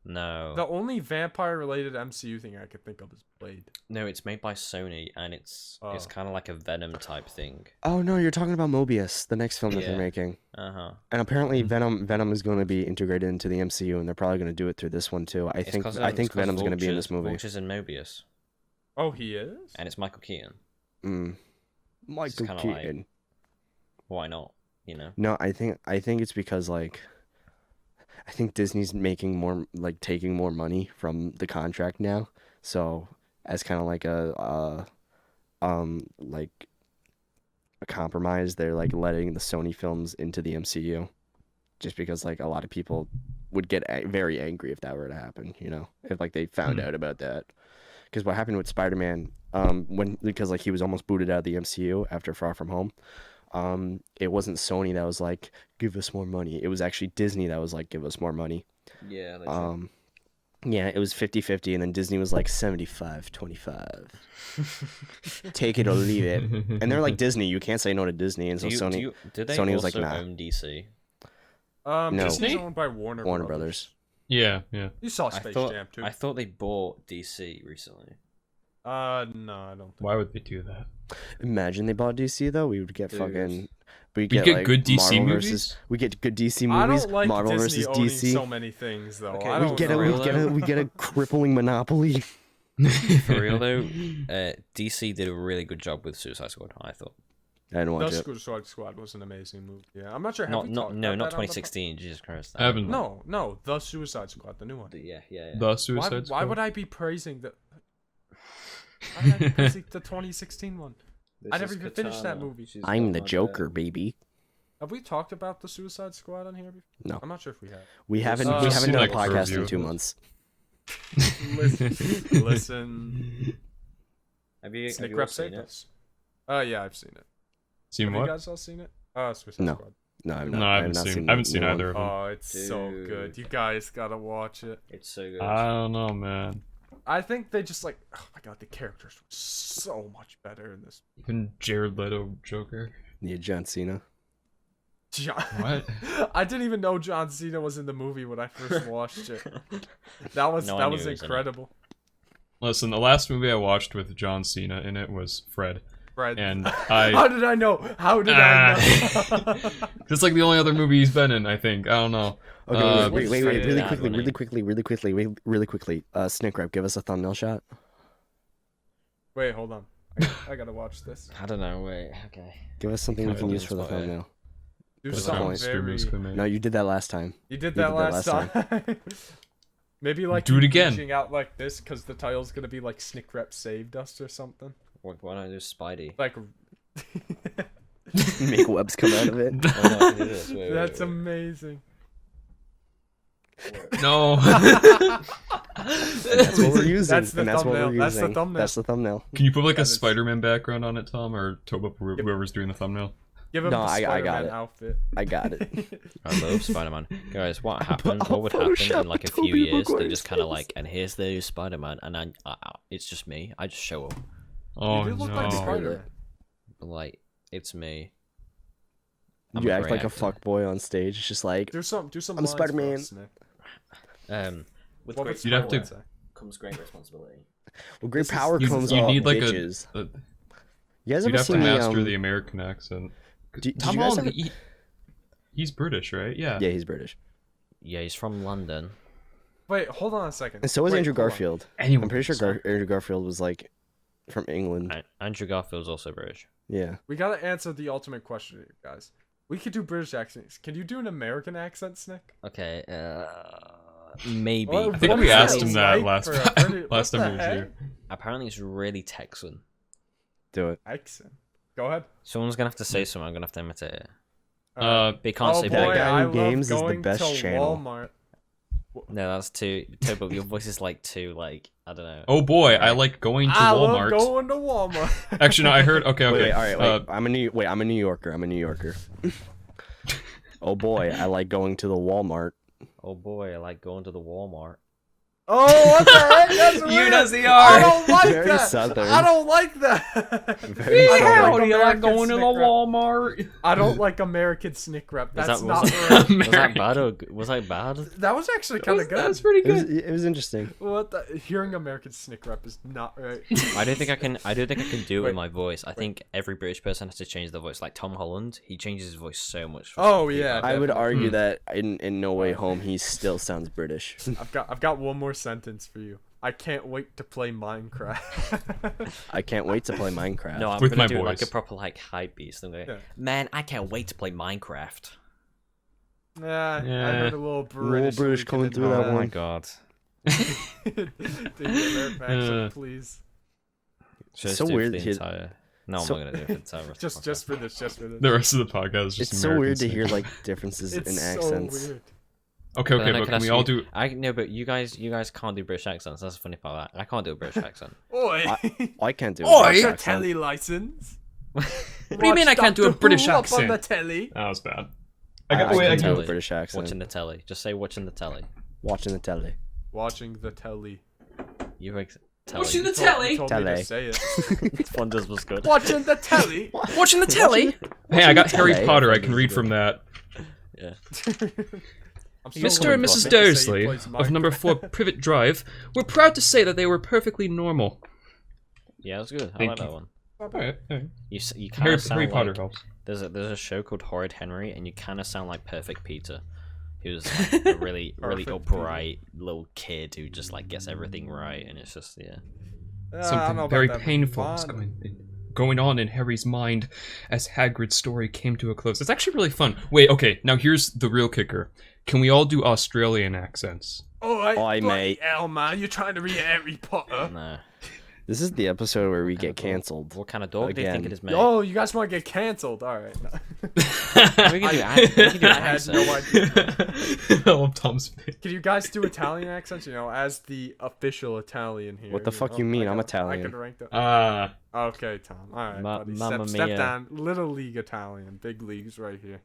No, The only vampire-related MCU thing I could think of is Blade. no, it's made by Sony, and it's Oh. kind of like a Venom type thing. Oh no, you're talking about Mobius, the next film that they're Yeah. making. Uh-huh. And apparently Venom is going to be integrated into the MCU, and they're probably going to do it through this one too. I think Venom's going to be in this movie. Vulture's in Mobius, Oh, he is? and it's Michael Keaton. Michael kinda Keaton. Why not? You know. No, I think it's because like I think Disney's making more taking more money from the contract now. So as kind of like a compromise, they're like letting the Sony films into the MCU, just because like a lot of people would get very angry if that were to happen. You know, if like they found out about that. Because what happened with Spider-Man, because like he was almost booted out of the MCU after Far From Home. It wasn't Sony that was like, give us more money. It was actually Disney that was like, give us more money. Yeah. Yeah, it was 50-50, and then Disney was like 75-25. Take it or leave it. And they're like Disney, you can't say no to Disney. And so Sony did they Sony also was like, nah. own DC? No. Disney's owned by Warner Brothers. Yeah. You saw Space Jam, too. I thought they bought DC recently. No, I don't think. Why would they do that? Imagine they bought DC though. We would get Dude. We'd get like, good DC Marvel movies? versus. We get good DC I movies. don't like Marvel Disney versus owning DC. so many things, though. Okay, I we don't get know. we get a crippling monopoly. For real though, DC did a really good job with Suicide Squad. I thought. I didn't watch The it. Suicide Squad was an amazing movie. Yeah, I'm not sure. Have Not we talked not about that on the 2016. Jesus Christ. I haven't. No, the Suicide Squad, the new one. Yeah. The Suicide Why Squad. would I be praising the? Why would I be praising the 2016 one? I never even finished that movie. I'm the Joker, baby. Have we talked about the Suicide Squad on here before? No. I'm not sure if we have. We haven't Just we haven't seen, done a like, a podcast review in of 2 this. months. Listen. Have you Snikrep all seen saved it? us. Yeah, I've seen it. Seen Have you what? guys all seen it? Suicide No. Squad. No, I've No, not. I have haven't not seen. the I haven't seen new one. either of them. Oh, it's so good. Dude. You guys gotta watch it. It's so good. I don't know, man. I think they just like, oh my god, the characters were so much better in this. Even Jared Leto Joker. Yeah, John Cena. John... What? I didn't even know John Cena was in the movie when I first watched it. That was No, I knew was he was in it. incredible. Listen, the last movie I watched with John Cena in it was Fred, Fred. and How I. did I know? How did I know? It's like the only other movie he's been in. I think. I don't know. Okay, wait, wait, really that quickly, one, really quickly. Snikrep, give us a thumbnail shot. Wait, hold on. I gotta watch this. I don't know. Wait. Okay. Give us something we Kinda can use for the spot it. thumbnail. Do What's the something point? very. No, you did that last time. You did You that did that last last time. Maybe like Do it you again. reaching out like this because the title's gonna be like Snikrep saved us or something. Why don't I do Spidey? Like Make webs come out of it. Oh, no, I can do this. Wait, that's wait. amazing. No. That's what we're using. That's the and that's what thumbnail. we're That's the using. thumbnail. That's the thumbnail. Can you put like That a is- Spider-Man background on it, Tom, or Toba, Yep. whoever's doing the thumbnail? Give him No, the I Spider-Man got it. outfit. I got it. I love Spider-Man. Guys, what happened? I'll What would happen Photoshop in like a a few Tobey years? They Maguire just kind of face. like, and here's the new Spider-Man, and it's just me. I just show up, Oh you do look like no. Spider-Man. like it's me. You a act great like a actor. fuck boy on stage. It's just like Do some I'm lines for Spider-Man. us, Nick. With What great would You'd have Spider-Man to- say? comes great responsibility. well, great This is- power You, comes you off need like bitches. a. You guys You'd ever have to seen master the the American accent. did Tom you guys Holland, ever- he's British, right? Yeah. Yeah, he's British. Yeah, he's from London. Wait, hold on a second. And so is Wait, Andrew hold on. Garfield. Anyone I'm pretty sure can Andrew Garfield was like from England. Andrew Garfield's also British. Yeah. We gotta answer the ultimate question here, guys. We could do British accents. Can you do an American accent, Snick? Okay, maybe. Well, I think what we is asked that him that like last for a British- last what time the he was here. Apparently, it's really Texan. Do it. Accent. Go ahead. Someone's gonna have to say something. I'm gonna have to imitate it. Uh, They can't Oh say boy, That boy. guy I in love games is the going best to channel. Walmart. No, that's too. Tobo, your voice is like too like I don't know. oh boy, I like going to I Walmart. love going to Walmart. Actually, no, I heard. Okay, okay. Wait, all right, wait. Uh, I'm a New Yorker. I'm a New Yorker. Oh boy, I like going to the Walmart. Oh boy, I like going to the Walmart. Oh, what the heck? That's weird. UNSCR. I don't like Very that. southern. I don't like that. Very I don't southern. like American Snikrep. Walmart? I don't like American Snikrep. That's that- not was right. Was that bad or was that bad? That was actually kind of good. That's pretty It was, good. it was interesting. What the? Hearing American Snikrep is not right. I don't think I can. I don't think I can do it Wait, with my voice. I think every British person has to change their voice. Like Tom Holland, he changes his voice so much. for Oh, some people. yeah. I would Definitely. argue that in No Way Home he still sounds British. I've got one more sentence for you. I can't wait to play Minecraft. I can't wait to play Minecraft. No, I'm With gonna my do like a voice. proper like hype beast. I'm going, Yeah. man, I can't wait to play Minecraft. Nah, I Yeah. heard a little British. British leaking coming in through my- that Oh my one. god. Take the American accent, please. Should I So just do it for weird the to hear- entire... No, so- I'm not gonna do it for the entire rest of the Just for this. Just for this. The rest of the podcast is just It's so American weird to hear Snickers. like differences It's in so accents. weird. Okay, But then okay, I but can can we ask all you- do? I no, but you guys can't do British accents. That's the funny part. Of that I can't do a British accent. Oi! I can't do Oi! a British Your accent. telly license. What do you mean I can't do a Doctor British Who up accent? on the telly. That was bad. I, I got. I Wait, I can can. do a British accent. Watching the telly. Just say watching the telly. Watching the telly. Watching the telly. You ex- telly. Watching the You telly. told me Telly. to say it. Wonders was good. Watching the telly. Watching the telly. Hey, I got the Harry telly. Potter. I can read from that. Yeah. I'm so Mr. and looking Mrs. for- Dursley plays of number 4 Privet Drive were proud to say that they were perfectly normal. Yeah, that's good. I Thank like you. that one. Alright, alright. You kind Harry, of sound Harry Potter like helps. there's a show called Horrid Henry, and you kind of sound like Perfect Peter, who's like a really Perfect upright little kid who just like gets everything right, and it's just yeah. I don't know Something about very that, but painful was fun. going on in Harry's mind as Hagrid's story came to a close. It's actually really fun. Wait, okay, now here's the real kicker. Can we all do Australian accents? Oi, Oi, mate. hell, man, you're trying to read Harry Potter. No. This is the episode where we get cancelled. What kind of dog do you think Again. it is, mate? Oh, you guys want to get cancelled? All right. We can do, we can do I had accent. no idea. I love Tom's face. Can you guys do Italian accents? You know, as the official Italian here. What the fuck you mean? I'm Italian. I could rank them. Ah, Okay, Tom. All right, buddy. Mamma Step mia. down. Little league Italian. Big leagues right here.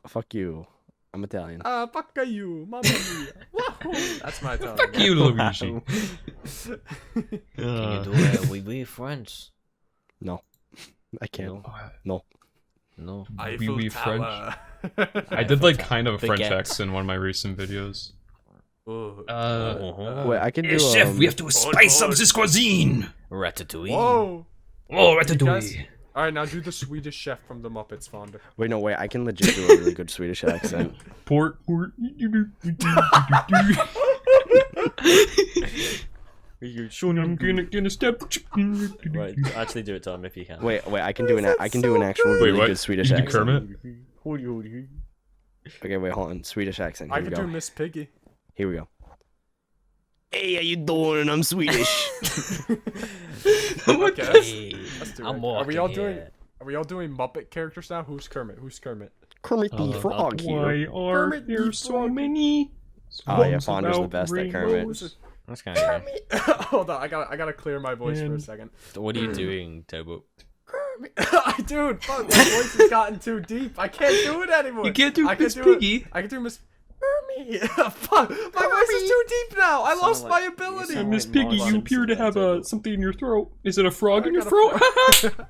Fuck you. I'm Italian. Fuck you, mamma mia. Wahoo. That's my Italian. fuck you, Luigi. Can you do it? We friends. No, I can't. No. No. Eiffel we Tower. I did like kind of a French Baguette. accent in one of my recent videos. Ooh. Wait, I can do. to spice up this cuisine. Ratatouille. Whoa. Oh, Guys, all right, now do the Swedish chef from the Muppets Fonder. Wait, no, wait. I can legit do a really good Swedish accent. Port. I'm gonna step. Right, actually do it, Tom, if you can. Wait, I can do an actual Wait, really what? good Swedish You do accent. Kermit? Okay, wait, hold on. Swedish accent. I Here we could go. do Miss Piggy. Here we go. Hey, how you doing? I'm Swedish. Okay, let's do I'm it. walking here. Are we all doing Muppet characters now? Who's Kermit? Who's Kermit? Kermit the Frog here. Why are Kermit there the so Frog. many? Oh yeah, songs Fonder's the about best at Kermit. rainbows? That's kind of good. Hold on, I gotta clear my voice for a Man. second. What are you doing, Tobo? Dude, fuck, my voice has gotten too deep. I can't do it anymore. You can't do I Miss can do it. Piggy. I can do Miss Kermit. Fuck, my voice is too deep now. I lost like- my ability. sound Miss like Piggy, Marge you appear to Simpson have at something in your throat. Is it a frog in I your got a throat?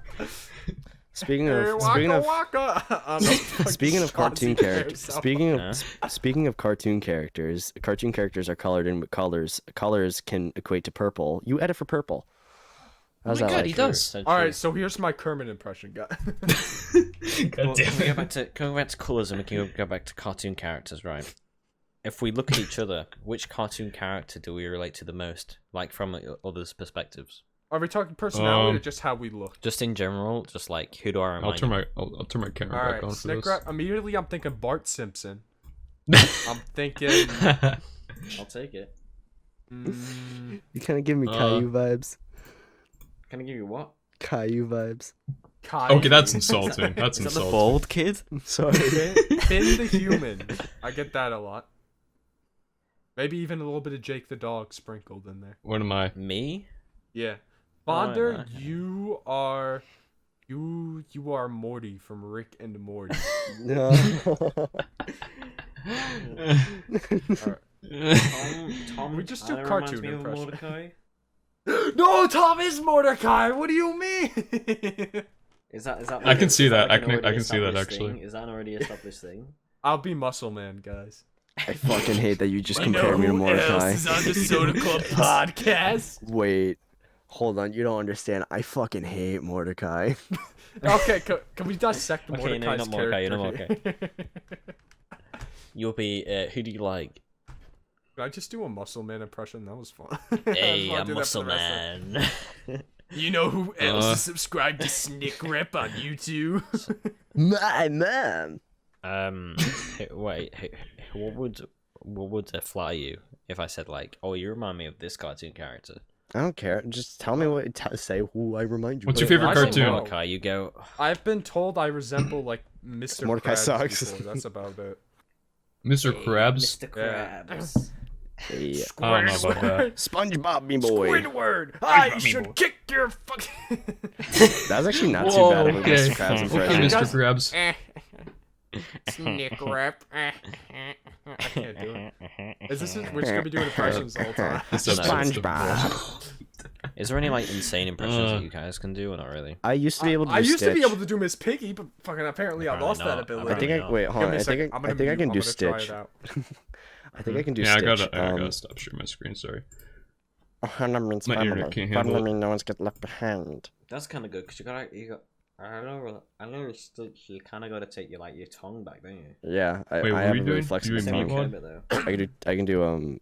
Speaking Hey, of waka waka. I'm a fucking speaking of cartoon Chauncey characters, Bear speaking of cartoon characters are colored in with colors. Colors can equate to purple. You edit for purple. How's that? God, like? he does. So All true. right, so here's my Kermit impression, guy. Well, can we go back to colours and we can go back to cartoon characters, right? If we look at each other, which cartoon character do we relate to the most? Like from others' perspectives. Are we talking personality or Um, just how we look? Just in general, just like who do I I'll remind? turn my camera All back right, on for this. Snikrep. Immediately, I'm thinking Bart Simpson. I'm thinking. I'll take it. You kind of give me Uh, Caillou vibes. Can I give you what? Caillou vibes. Okay, that's insulting. That's Is that the insulting. bald kid? Sorry. Finn the human. I get that a lot. Maybe even a little bit of Jake the dog sprinkled in there. What am I? Me? Yeah. Bonder, okay. you are Morty from Rick and Morty. No. Tom. We just do kinda cartoon reminds me of impression. Mordecai. No, Tom is Mordecai. What do you mean? Is that? I can see that. like I an can see that, established actually. thing? Is that an already established thing? I'll be Muscle Man, guys. I fucking hate that you just compared me to Mordecai. on the SodaClub Podcast? Wait. Hold on, you don't understand. I fucking hate Mordecai. Okay, can we dissect Okay, no, you're Mordecai's not Mordecai, you're character not here? You'll be. Who do you like? Did I just do a Muscle Man impression? That was fun. Hey, I'll I'm do that for Muscle the rest of- Man. You know who else Uh. is subscribed to Snikrep on YouTube? My man. Wait. What would fly you if I said like, oh, you remind me of this cartoon character? I don't care. Just tell me what. Say who I remind you. What's of. your favorite I don't cartoon? know. Mordecai, you go. I've been told I resemble like Mr. Mordecai Krabs sucks. before. That's about it. Mr. Krabs? Mr. Yeah. Krabs. Yeah. I don't know about that. SpongeBob, me boy. Squidward, I should kick your fucking. That's actually not Whoa, too bad of a okay. Mr. Krabs Okay, impression. Mr. Krabs. Snikrep. I can't do it. Is this? We're just gonna be doing impressions the whole time. This episode's the SpongeBob. Is there any like insane impressions that you guys can do, or not really? I used to be able to. I do used to be Stitch. able to do Miss Piggy, but fucking apparently I Apparently lost that not. ability. I think I not. wait. Hold Give on. me a I second. think I'm I gonna think I mute. can I'm do gonna try Stitch. it out. I think I can do Yeah, Stitch. I gotta stop sharing my screen, sorry. My internet can't handle it. no one's get left behind. That's kind of good because you got. I know Stitch. You kind of got to take your tongue back, don't you? Yeah, I Wait, what have were a you really doing? flexible You doing tongue. Meatwad? Though. I can do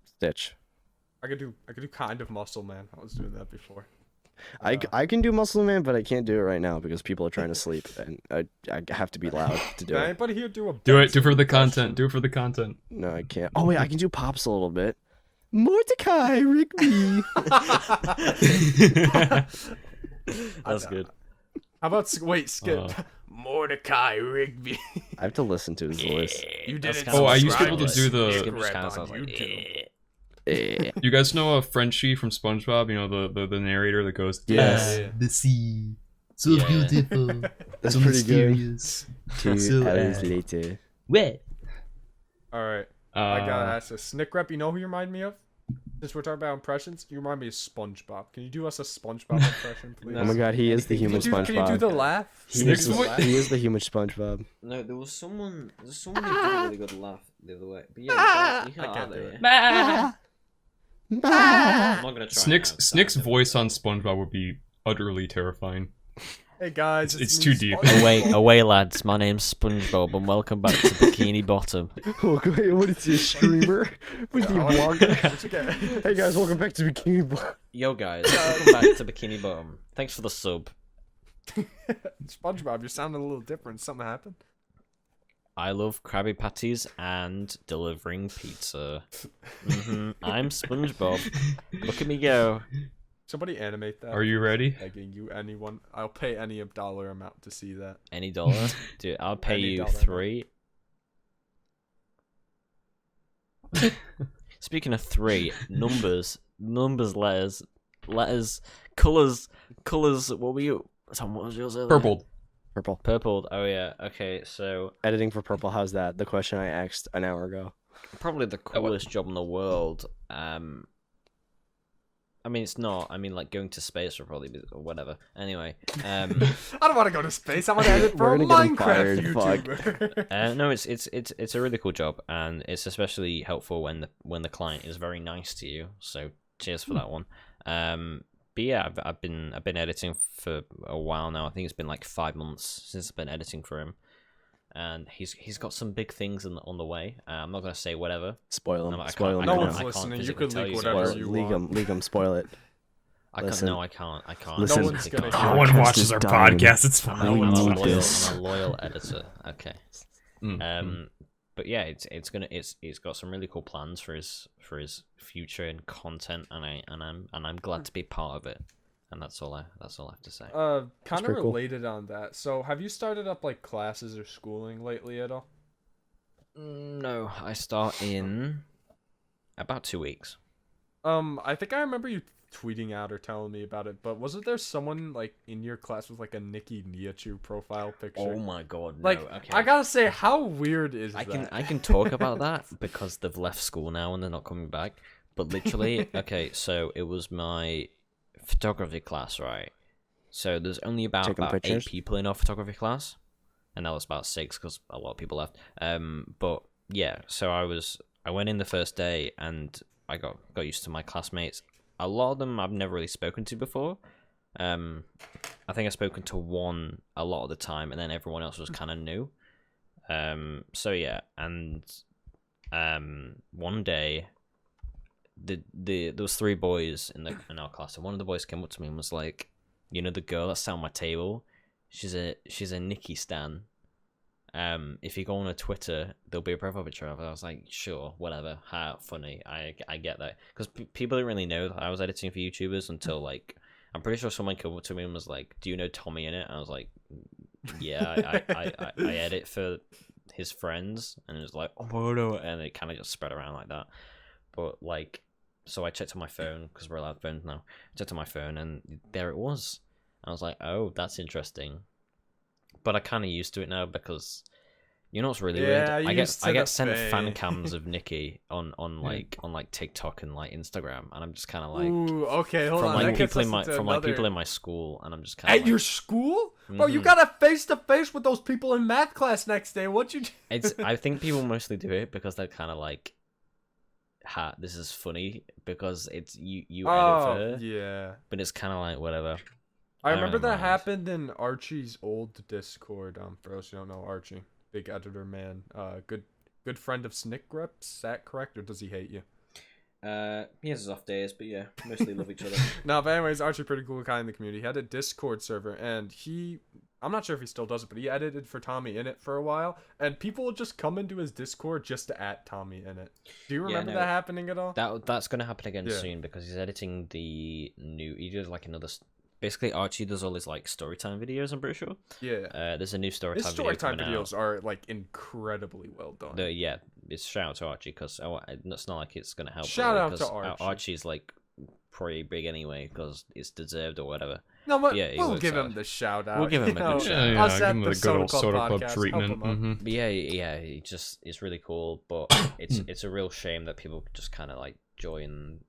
Stitch. I could do kind of Muscle Man. I was doing that before. I can do Muscle Man, but I can't do it right now because people are trying to sleep, and I have to be loud to do Can it. anybody here do a Do it Benson for the impression? content. Do it for the content. No, I can't. Oh wait, I can do Pops a little bit. Mordecai, Rigby. That's good. How about Skip? Uh. Mordecai Rigby. I have to listen to his voice. You That's didn't. kinda I used to be subscribe able to do the- Skip just Snikrep kinda on sounds like, YouTube. Eh. You guys know Frenchie from SpongeBob? You know the narrator that goes, Yes. Yeah. the sea, so Yeah. beautiful, That's so pretty good. mysterious. 2 So, hours later. Wet. All right. I gotta ask this. Snikrep, you know who you remind me of? Since we're talking about impressions, you remind me of SpongeBob. Can you do us a SpongeBob impression, please? Oh my god, he is the human Can you do the SpongeBob. laugh? He Snick's is the, voice? he is the human SpongeBob. No, there was someone who did a really good laugh the other way. But yeah, you can't I can't have do it. it. Yeah. I'm not gonna try. Snick's voice on SpongeBob would be utterly terrifying. Hey guys, It's me, too deep. SpongeBob. Away, lads. My name's SpongeBob, and welcome back to Bikini Bottom. Wait, what is he, a streamer? Was he a vlogger? What'd you get? Hey guys, welcome back to Bikini Bottom. Yo, guys, welcome back to Bikini Bottom. Thanks for the sub. SpongeBob, you're sounding a little different. Something happened? I love Krabby Patties and delivering pizza. I'm SpongeBob. Look at me go. Somebody animate that. Are you ready? Begging you, anyone. I'll pay any dollar amount to see that. Any dollar? Dude, I'll pay Any you dollar, 3. Speaking of 3, numbers, letters, colors. What were you? Tom, what was yours earlier? Purple. Purple. Oh yeah. Okay, so Editing for purple, how's that? The question I asked an hour ago. probably the coolest job in the world. I mean, it's not. I mean, like going to space or probably be, or whatever. Anyway, I don't want to go to space. I want to edit for We're a gonna get him Minecraft fired, YouTuber. no, it's a really cool job, and it's especially helpful when the client is very nice to you. So cheers for that one. But yeah, I've been editing for a while now. I think it's been like 5 months since I've been editing for him, and he's got some big things on the way. I'm not gonna say whatever. Spoil him. No, I Spoil can't- him. No I right one's can't now. listening. You physically could tell leak you whatever Spoil it. you Leak want. him. Spoil it. Listen. No, I can't. I can't. Listen. No one's gonna I hear No it. one Podcast watches is our dying. podcast. It's I'm, fine. We I'm need a this. I'm a loyal editor. Okay. Mm. But yeah, it's got some really cool plans for his future and content, and I'm glad to be part of it. And that's all I have to say. Kind of pretty cool. related on that. So, have you started up like classes or schooling lately at all? No, I start in about 2 weeks. I think I remember you tweeting out or telling me about it, but wasn't there someone like in your class with like a Nikki Niachu profile picture? Oh my god, no. Like, Okay. I gotta say, how weird is I that? can talk about that because they've left school now and they're not coming back. But literally, okay, so it was my photography class, right? So there's only about Taking 8 pictures? people in our photography class, and now it's about 6 because a lot of people left. But yeah, so I went in the first day and I got used to my classmates. A lot of them I've never really spoken to before. I think I've spoken to one a lot of the time, and then everyone else was kind of new. So yeah, and one day, there was 3 boys in our class, and one of the boys came up to me and was like, "You know the girl that's sat on my table? She's a Nikki stan. If you go on her Twitter, there'll be a profile picture of her." I was like, sure, whatever. Ha, funny. I get that. Because people didn't really know that I was editing for YouTubers until, like, I'm pretty sure someone came up to me and was like, "Do you know Tommy in it?" And I was like, yeah, I edit for his friends. And it was like, oh, no. And it kind of just spread around like that. But, like, so I checked on my phone, because we're allowed phones now. I checked on my phone, and there it was. I was like, oh, that's interesting. But I kind of used to it now because, you know what's really weird? Yeah, I used to get the sent fan fame. cams of Nikki on TikTok and like Instagram, and I'm just kind of like Ooh, okay, hold from on. like that gets people us in my into from like people another- in my school, and I'm just kind At of your like, school? Bro, you Mhm. got a face to face with those people in math class next day. What you? it's. I think people mostly do it because they're kind of like, "Ha, this is funny," because it's you edit for her, yeah. but it's kind of like whatever. I I don't remember really that mind. happened in Archie's old Discord. For those who don't know Archie, big editor man, good friend of Snikrep. Is that correct, or does he hate you? He has his off days, but yeah, mostly love each other. No, but anyways, Archie, pretty cool guy in the community. He had a Discord server, and I'm not sure if he still does it, but he edited for Tommy in it for a while, and people would just come into his Discord just to at Tommy in it. Do you remember no. that happening at all? That's gonna happen again Yeah. soon because he's editing the new. He does like another. Basically, Archie does all his like storytime videos. I'm pretty sure. Yeah. There's a new storytime His video storytime coming videos out. are like incredibly well done. Yeah, it's shout out to Archie because it's not like it's gonna help. Shout really, out to 'cause Archie. Archie's like pretty big anyway because it's deserved or whatever. No, but Yeah, he we'll works give him hard. the shout out. We'll give him a you know, good shout Yeah, us give at him the the good old SodaClub Soda Club Podcast, help treatment. him out. Mhm. But yeah, it's really cool. But it's a real shame that people just kind of like join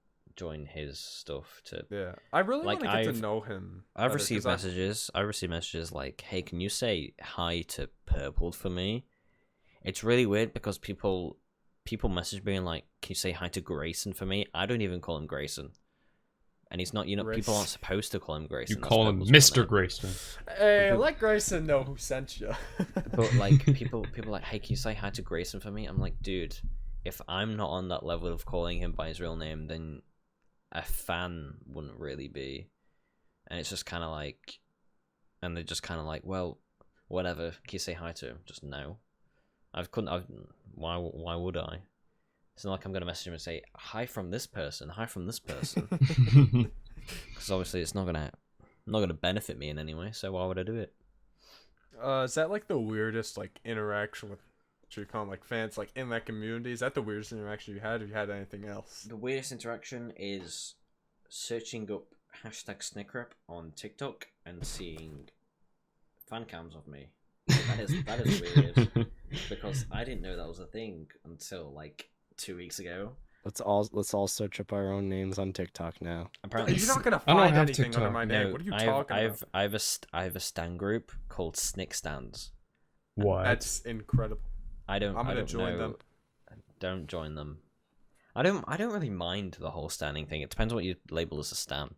his stuff to. Yeah, I really Like, want to get I've- to know him. I've better, received 'cause messages. I received messages like, "Hey, can you say hi to Purple for me?" It's really weird because people message me and like, "Can you say hi to Grayson for me?" I don't even call him Grayson, and he's not. You know, people aren't supposed to call him Grayson. You That's call him Purple's real Mr. name. Grayson. Hey, let Grayson know who sent you. But like people like, "Hey, can you say hi to Grayson for me?" I'm like, dude, if I'm not on that level of calling him by his real name, then a fan wouldn't really be. And it's just kind of like, and they're just kind of like, well, whatever. Can you say hi to him? Just no. Why would I? It's not like I'm gonna message him and say hi from this person, hi from this person, because obviously it's not gonna benefit me in any way. So why would I do it? Is that like the weirdest like interaction with, should we call them like fans, like in that community? Is that the weirdest interaction you had? Have you had anything else? The weirdest interaction is searching up #Snikrep on TikTok and seeing fan cams of me. That is weird because I didn't know that was a thing until like 2 weeks ago. Let's all search up our own names on TikTok now. Apparently, You're not gonna I don't find have anything under TikTok. my name. no, What are you I have, talking about? I have a stan group called Snick Stands. What? That's incredible. I don't. I'm I gonna don't join know. them. Don't join them. I don't really mind the whole standing thing. It depends what you label as a stan.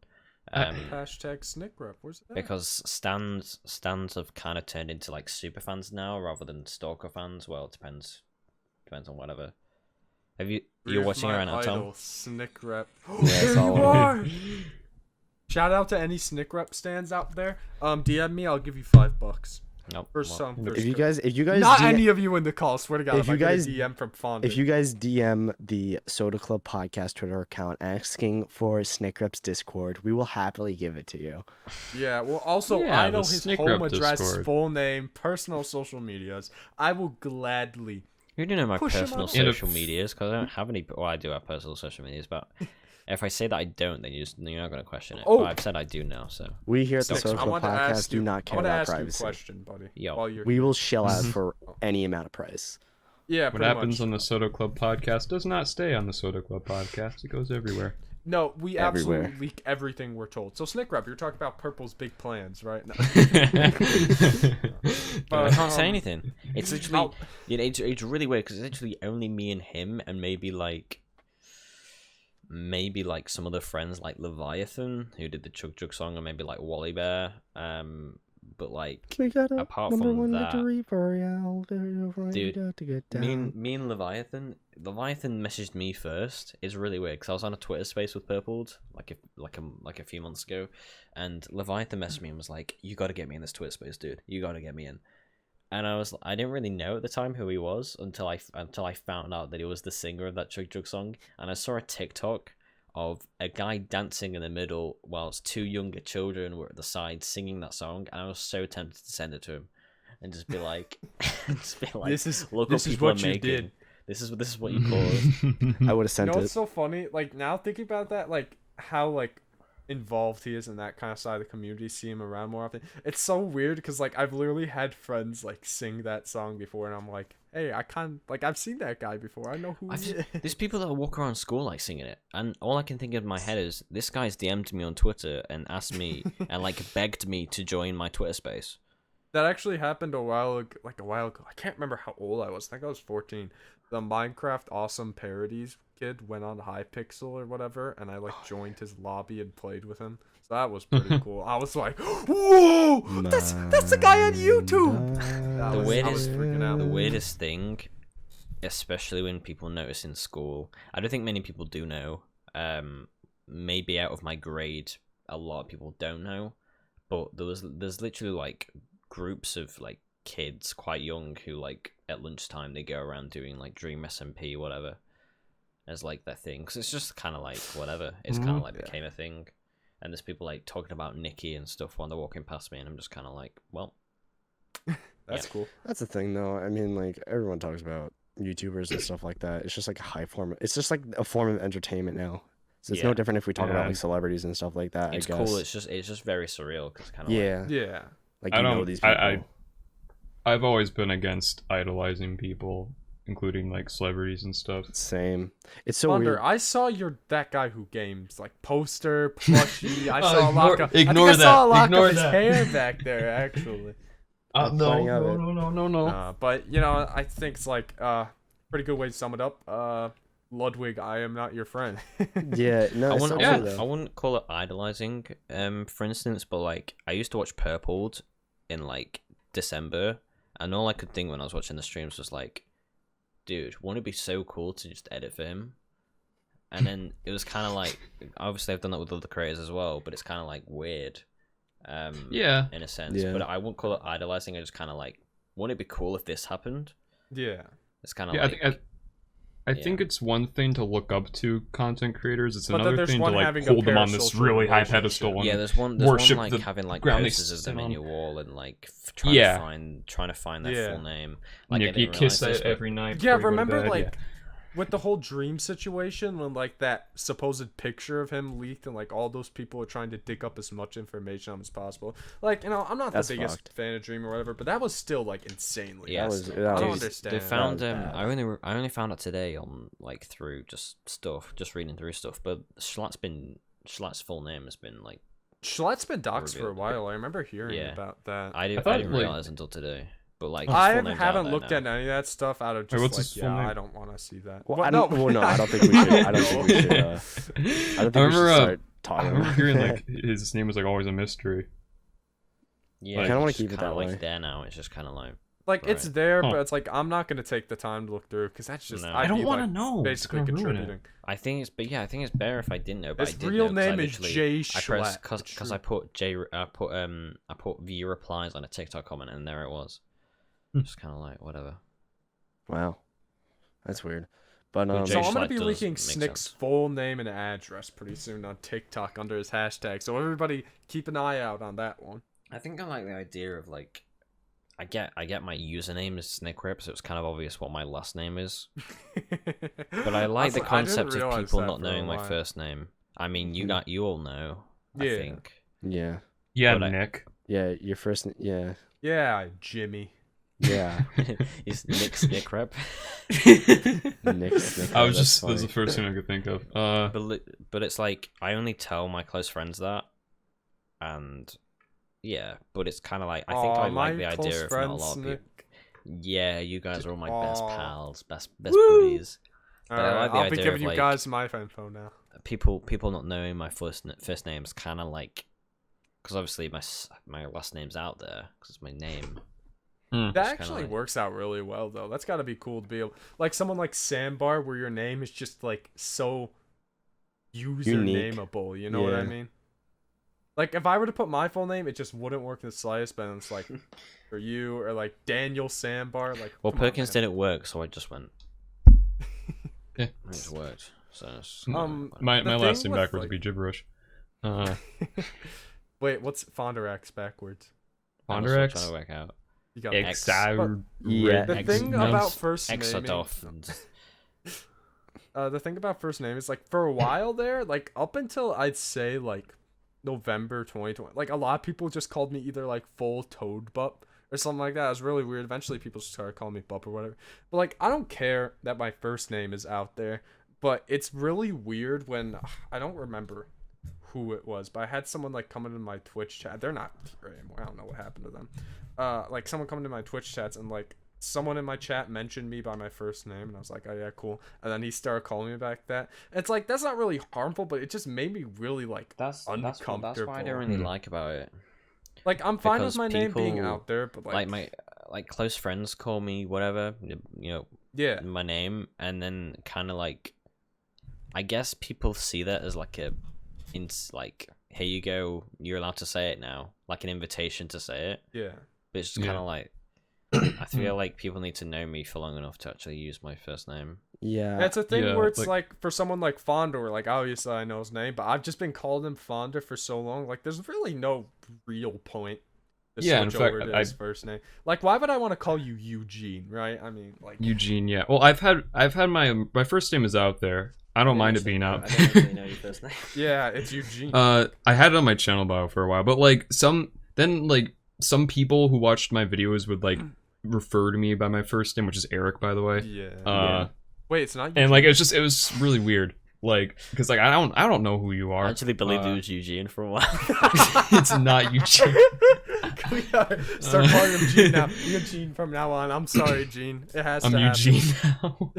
Hashtag Snikrep. Where's it at? Because stands have kind of turned into like super fans now rather than stalker fans. Well, it depends on whatever. You're Here's watching it my right now, Tom? idol, Snikrep. Yeah, it's There all you over. are. Shout out to any Snikrep stands out there. DM me, I'll give you $5 Nope. for well, some. If you guys not DM any of you in the call. Swear to God, if if you I get a guys- DM from Fondant. if you guys DM the Soda Club Podcast Twitter account asking for Snikrep's Discord, we will happily give it to you. Yeah, well, also, Yeah, I know the his Snikrep home address, Discord. full name, personal social medias. I will gladly. You do know my Push 'em personal up. social medias because I don't have any. Well, I do have personal social medias, but if I say that I don't, then you're not gonna question it. Oh. But I've said I do now, so We here at the Six, Soda I Club want to ask Podcast you. do not I care want to about ask you a privacy. question, buddy. Yo. While you're We will shell out for any amount of price. yeah, What pretty happens much. on the Soda Club Podcast does not stay on the Soda Club Podcast. It goes everywhere. No, we Everywhere. absolutely leak everything we're told. So Snikrep, you're talking about Purple's big plans, right? No. I can't say Um, anything. It's literally, it's really weird because it's literally only me and him, and maybe like some other friends like Leviathan who did the Chug Chug song, or maybe like Wally Bear. But like We got a Apart number from one that, victory for y'all. dude, to get me down. and Leviathan messaged me first. It's really weird because I was on a Twitter space with Purpled like a few months ago, and Leviathan messaged me and was like, "You got to get me in this Twitter space, dude. You got to get me in." And I didn't really know at the time who he was until I found out that he was the singer of that Chug Chug song, and I saw a TikTok of a guy dancing in the middle whilst two younger children were at the side singing that song, and I was so tempted to send it to him and just be like, This is look this what is people what are you making. did. This is what you caused. I would have You sent know what's it. so funny? Like now thinking about that, like how like involved he is in that kind of side of the community, see him around more often. It's so weird because like I've literally had friends like sing that song before, and I'm like, hey, I've seen that guy before. I know who he is. There's people that walk around school like singing it, and all I can think of in my head is this guy's DM'd me on Twitter and asked me and like begged me to join my Twitter space. That actually happened a while ago. I can't remember how old I was. I think I was 14. The Minecraft Awesome Parodies kid went on Hypixel or whatever, and I like joined his lobby and played with him. So that was pretty cool. I was like, whoa, that's the guy on YouTube. The I was freaking out. The weirdest thing, especially when people notice in school, I don't think many people do know. Maybe out of my grade, a lot of people don't know, but there's literally like groups of like kids quite young who like at lunchtime they go around doing like Dream SMP whatever as like their thing, because it's just kind of like whatever. It's kind of like became a thing, and there's people like talking about Nikki and stuff when they're walking past me, and I'm just kind of like, well. That's Yeah. cool. That's the thing, though. I mean, like everyone talks about YouTubers and stuff like that. It's just like a high form. It's just like a form of entertainment now. So it's no Yeah. different if we talk about Yeah. like celebrities and stuff like that. It's I guess. cool. It's just very surreal because kind of Yeah. Yeah. Like I you know don't. these people. I've always been against idolizing people, including like celebrities and stuff. Same. It's so Thunder, weird. I saw that guy who games like poster, plushie. I Oh, saw a lock of, ignore I think I saw a that, lock ignore of his that. hair back there actually. funny of it. No. But you know, I think it's like pretty good way to sum it up. Ludwig, I am not your friend. Yeah. No. I It's wouldn't, so I true, wouldn't, I though. wouldn't call it idolizing, for instance, but like I used to watch Purpled in like December, and all I could think when I was watching the streams was like, dude, wouldn't it be so cool to just edit for him? And then it was kind of like, obviously I've done that with other creators as well, but it's kind of like weird, Yeah. in a sense. Yeah. But I wouldn't call it idolizing. I just kind of like, wouldn't it be cool if this happened? Yeah. It's kind of Yeah. like, I think it's one thing to look up to content creators. It's But then another there's thing to one like having a hold them on this parasocial really high relationship. pedestal and yeah, there's one worship like the having like ground they posters of sit them in on. your wall and like trying Yeah. to find their Yeah. full name. Like you, I you didn't kiss realize this, that but- every night. Yeah, before you go to remember bed, like yeah. with the whole dream situation when like that supposed picture of him leaked and like all those people are trying to dig up as much information as possible. Like, you know, I'm not That's the biggest fucked. fan of Dream or whatever, but that was still like insanely. Yeah, was- so- that I don't was- understand. They found That was bad. I only found out today on like through just reading through stuff. But Schlatt's full name has been like Schlatt's been doxxed for a revealed. while. I remember hearing Yeah. about that. I thought, didn't like- realize until today. But like his I full name's out haven't there looked now. at any of that stuff out of just what's like, his full yeah, name? I don't want to see that. Well, What? I don't. Well, no, I don't think we should. I don't think we should. I don't think we should remember, start I talking. remember about hearing that. like his name was like always a mystery. Yeah, I kinda wanna it's keep it kinda that like way. there now. It's just kind of like Like it's Right. there, Huh. but it's like I'm not gonna take the time to look through because that's just No. I don't want want to know. It's basically gonna ruin contributing. it. I think it's better if I didn't know. But His I did real know 'cause I name is literally- Jay I pressed Schlatt. because I put I put view replies on a TikTok comment and there it was. Just kind of like whatever. Wow, that's weird. But Well, So Jay I'm gonna Schlatt be does leaking make Snick's sense. full name and address pretty soon on TikTok under his hashtag. So everybody keep an eye out on that one. I think I like the idea of like, I get my username is Snikrep, so it's kind of obvious what my last name is. But I like the concept of people not knowing my first name. I mean, you all know. I Yeah. think. Yeah, Yeah, But I- Nick. yeah, your first, yeah, Yeah, Jimmy. yeah. Is Nick Snikrep? Nick, I was that's just that was the funny. first thing I could think of. But it's like I only tell my close friends that, and yeah. But it's kind of like I think I like the idea of not a lot of people. Yeah, you guys are all my best Aw. pals, best buddies. But I like the I'll be idea giving of, you like, guys my info now. People not knowing my first name is kind of like, because obviously my last name's out there because it's my name. That kinda actually like- works out really well though. That's got to be cool to be able, like someone like Sandbar, where your name is just like so usernameable. You know what I Yeah. mean? Like if I were to put my full name, it just wouldn't work in the slightest. But it's like for you or like Daniel Sandbar. Like Well, come on, Perkins man. didn't work, so I just went. Yeah. It just worked. So it's, My the last thing name with, backwards would like- be gibberish. Wait, what's Fonder X backwards? I'm Fonder still X. trying to work out. You got X. Yeah. The thing no. about first naming, Exodoff. the thing about first name is like for a while there, like up until I'd say like November 2020, like a lot of people just called me either like full Toad Bup or something like that. It was really weird. Eventually people started calling me Bup or whatever. But like I don't care that my first name is out there, but it's really weird when I don't remember who it was, but I had someone like come into my Twitch chat. They're not here anymore. I don't know what happened to them. Like someone come into my Twitch chats and like someone in my chat mentioned me by my first name, and I was like, oh yeah, cool. And then he started calling me back that. And it's like that's not really harmful, but it just made me really like That's what I don't uncomfortable. really like about it. Like I'm fine Because with my name being people, out there, but like, my close friends call me whatever, yeah, my name, and then kind of like, I guess people see that as like like, here you go, you're allowed to say it now, like an invitation to say it. yeah. But it's just Yeah. kind of like, I feel like people need to know me for long enough to actually use my first name. Yeah. It's a thing yeah, where it's like- like for someone like Fonder, like obviously I know his name, but I've just been calling him Fonder for so long. Like there's really no real point to Yeah, in switch fact, over to I- his first name. Like why would I want to call you Eugene, right? I mean, like Eugene, yeah. Well, I've had my first name is out there. I don't mind it being out. I don't actually know your first name. yeah, it's Eugene. I had it on my channel bio for a while, but like some people who watched my videos would like refer to me by my first name, which is Eric, by the way. yeah. Wait, it's not Eugene. And like it was really weird, like because like I don't know who you are. I actually believed it was Eugene for a while. It's not Eugene. We gotta start calling him Gene now. Eugene from now on. I'm sorry, Gene. It has I'm to happen. Eugene now.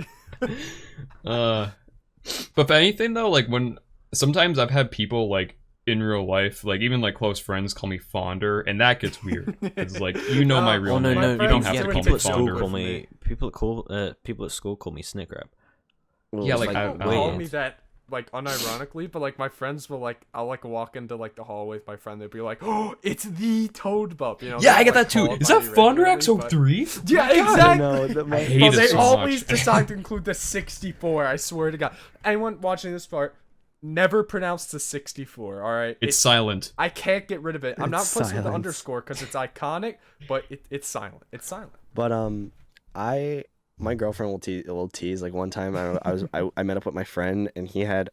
But if anything though, like when sometimes I've had people like in real life, like even like close friends call me Fonder, and that gets weird. It's like my real Oh no, name. no, You don't friends have do to it call to me people at school Fonder. call with me me. people at school call me Snikrep. Well, Yeah, it's like, Like, I- don't I call don't me know. that like unironically, but like my friends will like I'll like walk into like the hallway with my friend. They'll be like, "Oh, it's the Toad Bup." You know? Yeah, they I get don't, like, that too. call Is by that me Fonder regularly, but- X03? Yeah, I exactly. know. That I hate But it they so always much. decide to include the 64. I swear to God. Anyone watching this part, never pronounce the 64. All right, It's silent. I can't get rid of it. I'm not It's putting the silence. underscore because it's iconic, but it's silent. It's silent. But my girlfriend will tease. Like one time I met up with my friend and he had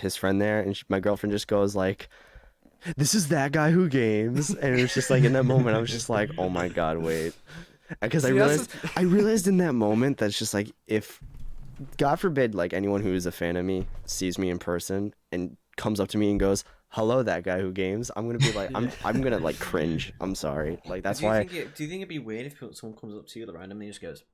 his friend there, and my girlfriend just goes like, "This is that guy who games," and it was just like in that moment I was just like, "Oh my god, wait," because See, that's I realized in that moment that's just like if God forbid like anyone who is a fan of me sees me in person and comes up to me and goes, "Hello, that guy who games," I'm gonna be like, I'm gonna like cringe. I'm sorry. Like that's why. Do you think it'd be weird if someone comes up to you randomly and just goes,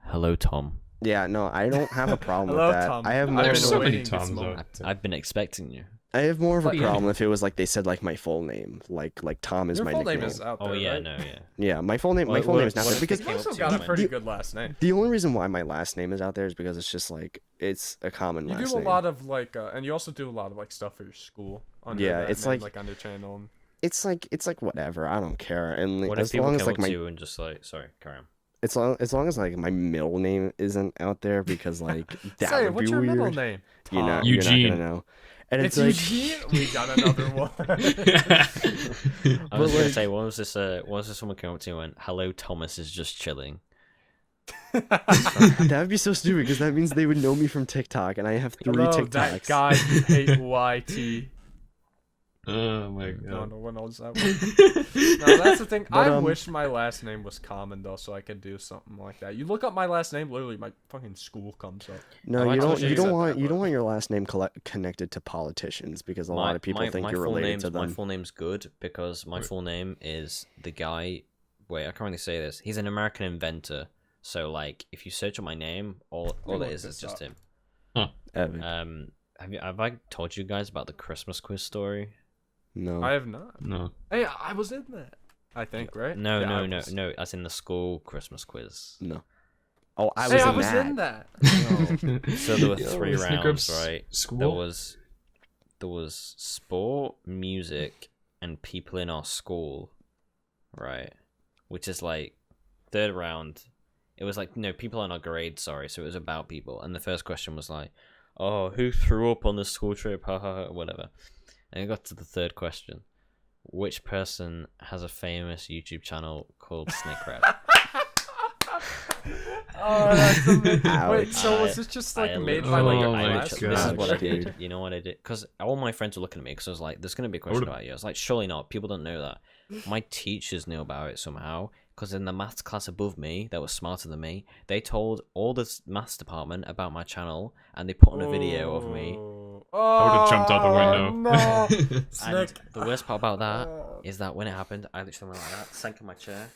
"Hello, Tom. Yeah, no, I don't have a problem Hello, with that. Tom. I have I've more. There's been so many waiting this Toms moment. out there. I've been expecting you." I have more of a But, yeah. problem if it was like they said like my full name, like Tom is Your my full nickname. name is out there. Oh yeah, right? no, yeah. Yeah, my full name What- is not what there if because they You came also up to got you a and pretty went, good last name. the only reason why my last name is out there is because it's just like it's a common You last do a name. lot of like, and you also do a lot of like stuff for your school. Under Yeah, that it's name, like- on your channel. It's like whatever, I don't care. And like, What if as people long came as like up to my you and just like, sorry, carry on. as long as like my middle name isn't out there because like that Say, would what's be your weird. middle name? You know, Tom. you're not Eugene. gonna know. And It's it's, like, Eugene. We got another one. I was gonna like- say, what was this someone came up to you and went, "Hello, Thomas is just chilling." that would be so stupid because that means they would know me from TikTok, and I have 3 Hello, TikToks. that guy you hate YT. Oh my No, god. no one knows that one. No, that's the thing. But, I wish my last name was common though, so I could do something like that. You look up my last name, literally, my fucking school comes up. No, Oh, I you told don't. you You that, don't want. You but- don't want your last name connected to politicians because a lot of people think you're full related name's, to them. My full name's good because my full name is the guy. Wait, I can't really say this. He's an American inventor. So like, if you search up my name, all look it is this just up. him. Evan. Have I told you guys about the Christmas quiz story? No. I have not. No. Hey, I was in that. I think, right? No, Yeah, I no, was. no. As in the school Christmas quiz. No. Oh, I Hey, was, I in, was that. in that. No. So there were Yo, 3 Snikrep's rounds, right? School? There was sport, music, and people in our school, right? Which is like 3rd round. It was like people in our grade. Sorry, so it was about people. And the first question was like, "Oh, who threw up on the school trip?" Ha ha ha, whatever. And it got to the 3rd question: which person has a famous YouTube channel called Snikrep? Oh, that's amazing. Ouch. Wait, so was this just like I made literally- by like Oh a my class? God. This is what I dude. did. You know what I did? Because all my friends were looking at me because I was like, "There's gonna be a question would've- about you." I was like, "Surely not. People don't know that." My teachers knew about it somehow because in the maths class above me, that was smarter than me, they told all the maths department about my channel and they put on a video of me. Oh, I would've jumped out the window. No, And Snick. the worst part about that is that when it happened, I literally went like that, sank in my chair,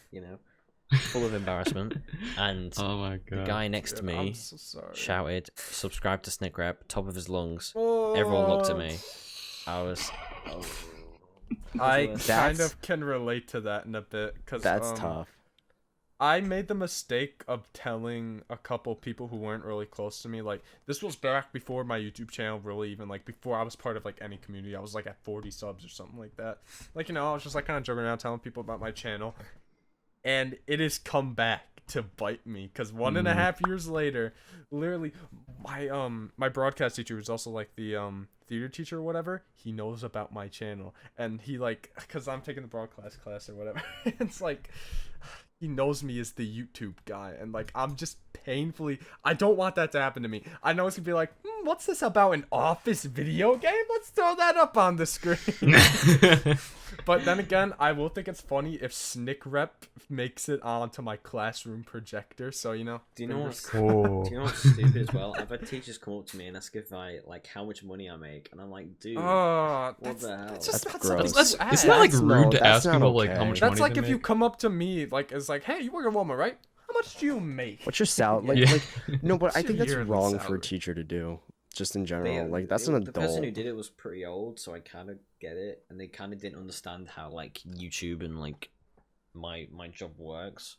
full of embarrassment, and Oh my the god. guy next to Dude, me I'm so sorry. shouted, "Subscribe to Snikrep," top of his lungs. Everyone looked at me. I was I That's- kind of can relate to that in a bit because That's tough. I made the mistake of telling a couple people who weren't really close to me, like, this was back before my YouTube channel really even, like, before I was part of, like, any community. I was, like, at 40 subs or something like that. Like, I was just, like, kind of joking around telling people about my channel. And it has come back to bite me, because 1.5 years later, literally, my broadcast teacher was also, like, the, theater teacher or whatever. He knows about my channel. And he, like, because I'm taking the broadcast class or whatever, it's like... He knows me as the YouTube guy, and like I'm just painfully. I don't want that to happen to me. I know it's gonna be like, what's this about an office video game? Let's throw that up on the screen. But then again, I will think it's funny if Snikrep makes it onto my classroom projector. So Do you know fingers what's Oh. Do you know what's stupid as well? I've had teachers come up to me and ask if I like how much money I make, and I'm like, dude, Oh, what the hell? that's just That's not gross. something to Isn't that like ask. rude no, to that's ask not people like how okay. much That's money like they if you make? come up to me, like, it's like, hey, you work at Walmart, right? How much do you make? What's your salary? Like, Yeah. like, no, but I What's think your that's yearly wrong for salary? a teacher to do, just in They- general. Like, that's they- an The person who adult. did it was pretty old, so I kind of get it, and they kind of didn't understand how like YouTube and like my job works.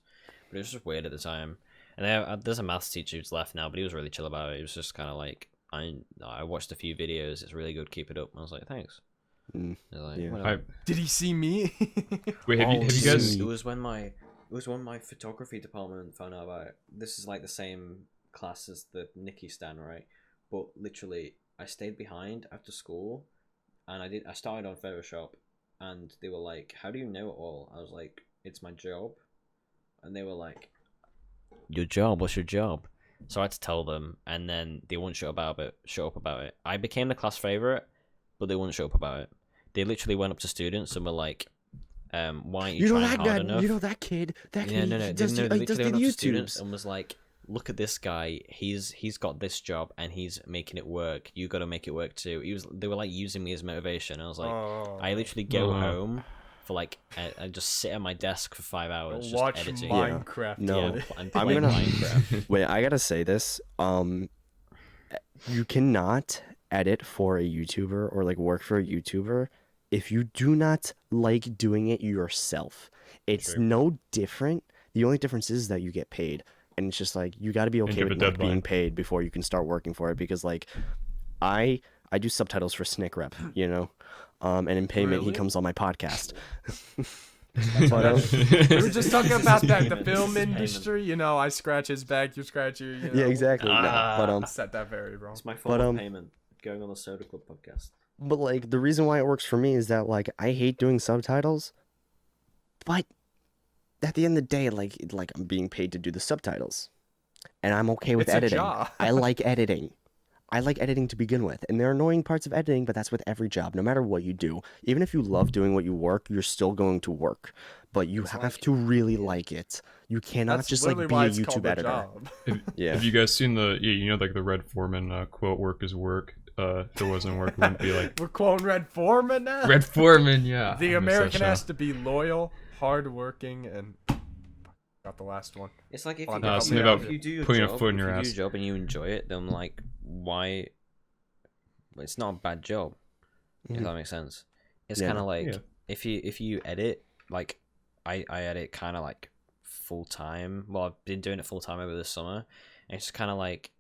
But it was just weird at the time. And there's a maths teacher who's left now, but he was really chill about it. He was just kind of like, I watched a few videos. It's really good. Keep it up. And I was like, thanks. Mm, They're like, yeah. "Whatever." Did he see me? Wait, have you It guys? was when my photography department found out about it. This is like the same class as the Nikki Stan, right? But literally, I stayed behind after school, and I started on Photoshop, and they were like, "How do you know it all?" I was like, "It's my job," and they were like, "Your job? What's your job?" So I had to tell them, and then they wouldn't shut up about it. I became the class favorite, but they wouldn't shut up about it. They literally went up to students and were like, "Why aren't you, You know trying that hard guy? enough?" You know that kid? That Yeah, kid? no, he they does, no, he they does literally the went up to students YouTubes. and was like, "Look at this guy. He's got this job and he's making it work. You got to make it work too." They were like using me as motivation. I was like, Oh. I literally go Uh-huh. home for like I just sit at my desk for 5 hours just watch editing. Minecraft. No. Yeah, buddy. I'm I'm playing gonna- Minecraft. Wait, I gotta say this. You cannot edit for a YouTuber or like work for a YouTuber, if you do not like doing it yourself, it's True. no different. The only difference is that you get paid, and it's just like you got to be okay give with a not being deadline. paid before you can start working for it. Because like I do subtitles for Snikrep, you know, and in payment he Really? comes on my podcast. We were just talking about that, the Payment. film Payment. industry. You know, I scratch his back, you scratch you. You know, Yeah, exactly. No, but I said that very wrong. It's my form But, of payment. Going on the SodaClub podcast. But like the reason why it works for me is that like I hate doing subtitles, but at the end of the day, like I'm being paid to do the subtitles, and I'm okay with It's a editing. job. I like editing. I like editing to begin with, and there are annoying parts of editing, but that's with every job. No matter what you do, even if you love doing what you work, you're still going to work. But you have like- to really like it. You cannot That's just like literally be why a it's called YouTube a editor. job. Yeah. Have you guys seen the you know like the Red Foreman quote, "Work is work"? If it wasn't work, it wouldn't be like We're quoting Red Foreman now. Red Foreman. Yeah, The I miss that American show. has to be loyal, hardworking, and got the last one. It's like if Oh, you, no, if something you, about if you do your putting a job, foot in if your you do ass. your job and you enjoy it, then like why? Well, it's not a bad job. If Mhm. that makes sense. It's Yeah. kind of like Yeah. if you edit like I edit kind of like full time. Well, I've been doing it full time over the summer. And it's kind of like,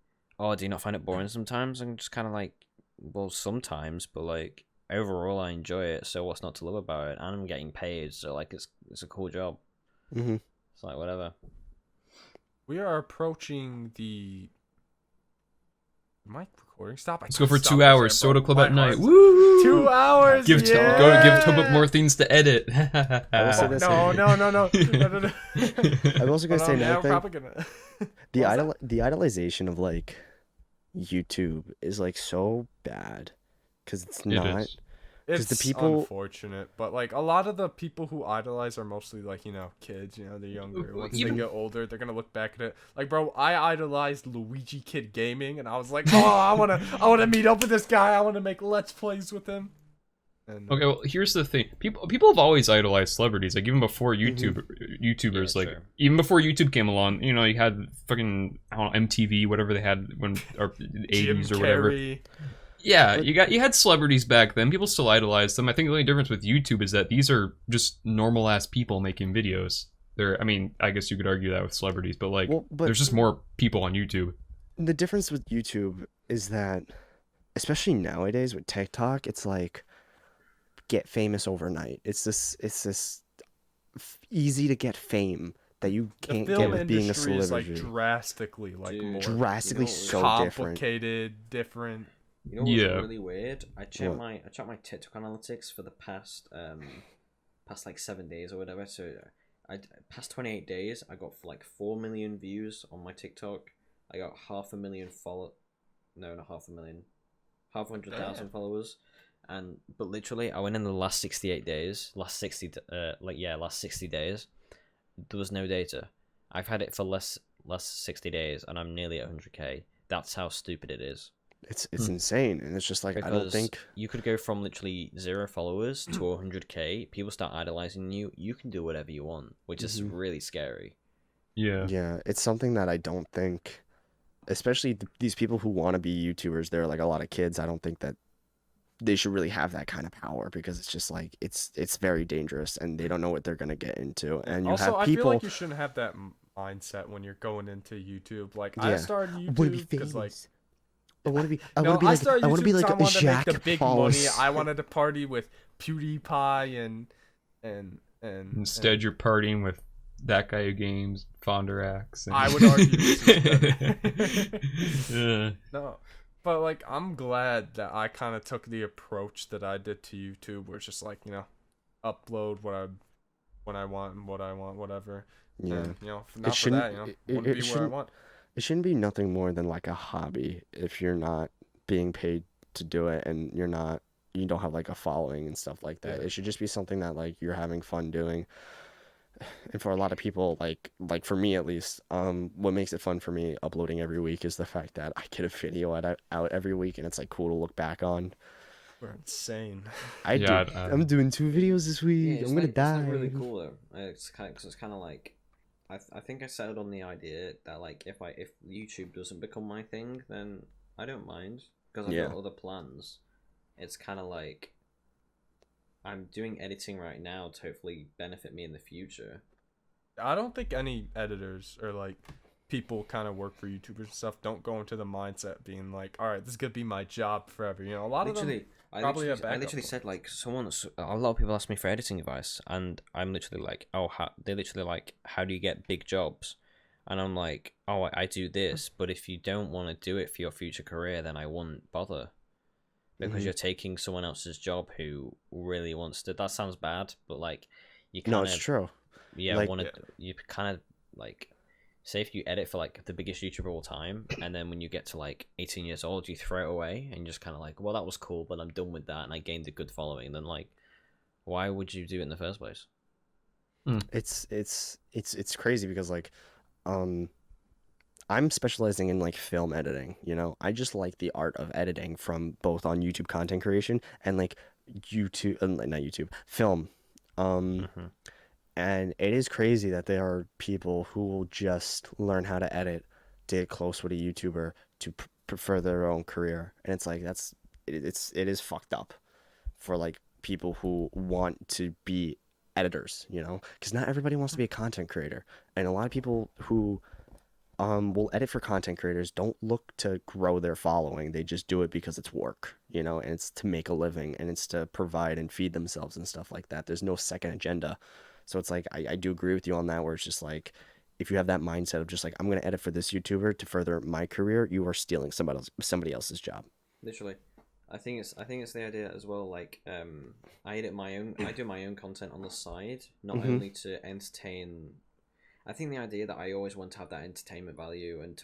oh, do you not find it boring sometimes? I'm just kind of like, well, sometimes, but like overall, I enjoy it. So what's not to love about it? And I'm getting paid, so like it's a cool job. Mm-hmm. It's like whatever. We are approaching the. Mic recording. Stop. Let's go for 2 hours. Soda Club at night. Woo! Woo! 2 hours. Give yeah! go give Tobit more things to edit. I will say this. No. No. I'm also gonna Hold say on, yeah, another we're thing. probably gonna. The What was the idolization of like YouTube is like so bad because it's It not. is. 'Cause It's the people- unfortunate, but like a lot of the people who idolize are mostly like, you know, kids. You know, they're younger. Once Even- they get older, they're gonna look back at it. Like, bro, I idolized Luigi Kid Gaming, and I was like, oh, I wanna meet up with this guy. I wanna make let's plays with him. And, Okay, well, here's the thing. People have always idolized celebrities. Like even before YouTubers, Yeah, like true. even before YouTube came along, you know, you had fucking I don't know, MTV, whatever they had when or Jim 80s or whatever. Carrey. Yeah, you had celebrities back then. People still idolized them. I think the only difference with YouTube is that these are just normal ass people making videos. I mean, I guess you could argue that with celebrities, but like, Well, but there's just more people on YouTube. the difference with YouTube is that, especially nowadays with TikTok, it's like get famous overnight. It's this easy to get fame that you The can't get film with being a industry is like celebrity. drastically like Dude. more Drastically You know, so different. complicated, different. You know what's Yeah. really weird? I checked What? my TikTok analytics for the past like 7 days or whatever. So past 28 days, I got like 4 million views on my TikTok. I got 500,000 no, not 500,000, 500,000 followers. But literally, I went in the last 68 days, last 60 days. There was no data. I've had it for less 60 days, and I'm nearly at 100k. That's how stupid it is. It's insane, and it's just like I don't Because think. you could go from literally 0 followers to 100k. People start idolizing you. You can do whatever you want, which is Mhm. really scary. Yeah. Yeah, it's something that I don't think, especially these people who want to be YouTubers, they're like a lot of kids. I don't think that they should really have that kind of power because it's just like it's very dangerous and they don't know what they're gonna get into. And you Also, have I feel people. like you shouldn't have that mindset when you're going into YouTube. Like I Yeah. started I want to be YouTube because like. famous. I want to be. I No, want to be I like. started I want to be YouTube like 'cause I a wanted to make Jack the big follows. money. I wanted to party with PewDiePie and Instead, you're partying with that guy who games Fonderax. I would argue this is better. Yeah. No, but like I'm glad that I kind of took the approach that I did to YouTube, where it's just like, you know, upload when I want and what I want, whatever. Yeah. And, you know, not for shouldn't- that, you know, it- wouldn't it be where I shouldn't- want. It shouldn't be nothing more than like a hobby if you're not being paid to do it and you don't have like a following and stuff like that. Yeah. It should just be something that like you're having fun doing. And for a lot of people, like for me at least, what makes it fun for me uploading every week is the fact that I get a video out every week and it's like cool to look back on. We're insane. Yeah, I'm doing 2 videos this week. it's I'm gonna like, die. It's like really cool though. It's kind of like I think I settled on the idea that like if YouTube doesn't become my thing, then I don't mind. because I've Yeah. got other plans. It's kind of like I'm doing editing right now to hopefully benefit me in the future. I don't think any editors or like people kind of work for YouTubers and stuff don't go into the mindset being like, all right, this is gonna be my job forever. You know, a lot of them probably have I backup literally plans. said like a lot of people ask me for editing advice, and I'm literally like, oh, they're literally like, how do you get big jobs? And I'm like, oh, I do this, but if you don't want to do it for your future career, then I wouldn't bother, because Mhm. you're taking someone else's job who really wants to. That sounds bad, but like you No, kind it's of true. yeah Like- you kind of like. Say if you edit for like the biggest YouTuber of all time, and then when you get to like 18 years old, you throw it away and you're just kind of like, well, that was cool, but I'm done with that, and I gained a good following. Then like, why would you do it in the first place? It's crazy because like I'm specializing in like film editing, you know. I just like the art of editing from both on YouTube content creation and like YouTube not YouTube, film. Mhm. And it is crazy that there are people who will just learn how to edit to get close with a YouTuber to prefer their own career. And it's like it is fucked up for like people who want to be editors, you know, because not everybody wants to be a content creator, and a lot of people who will edit for content creators don't look to grow their following. They just do it because it's work, you know, and it's to make a living and it's to provide and feed themselves and stuff like that. There's no second agenda. So it's like I do agree with you on that, where it's just like if you have that mindset of just like I'm gonna edit for this YouTuber to further my career, you are stealing somebody else's job. Literally, I think it's the idea as well. Like, I do my own content on the side, not Mhm. only to entertain. I think the idea that I always want to have that entertainment value and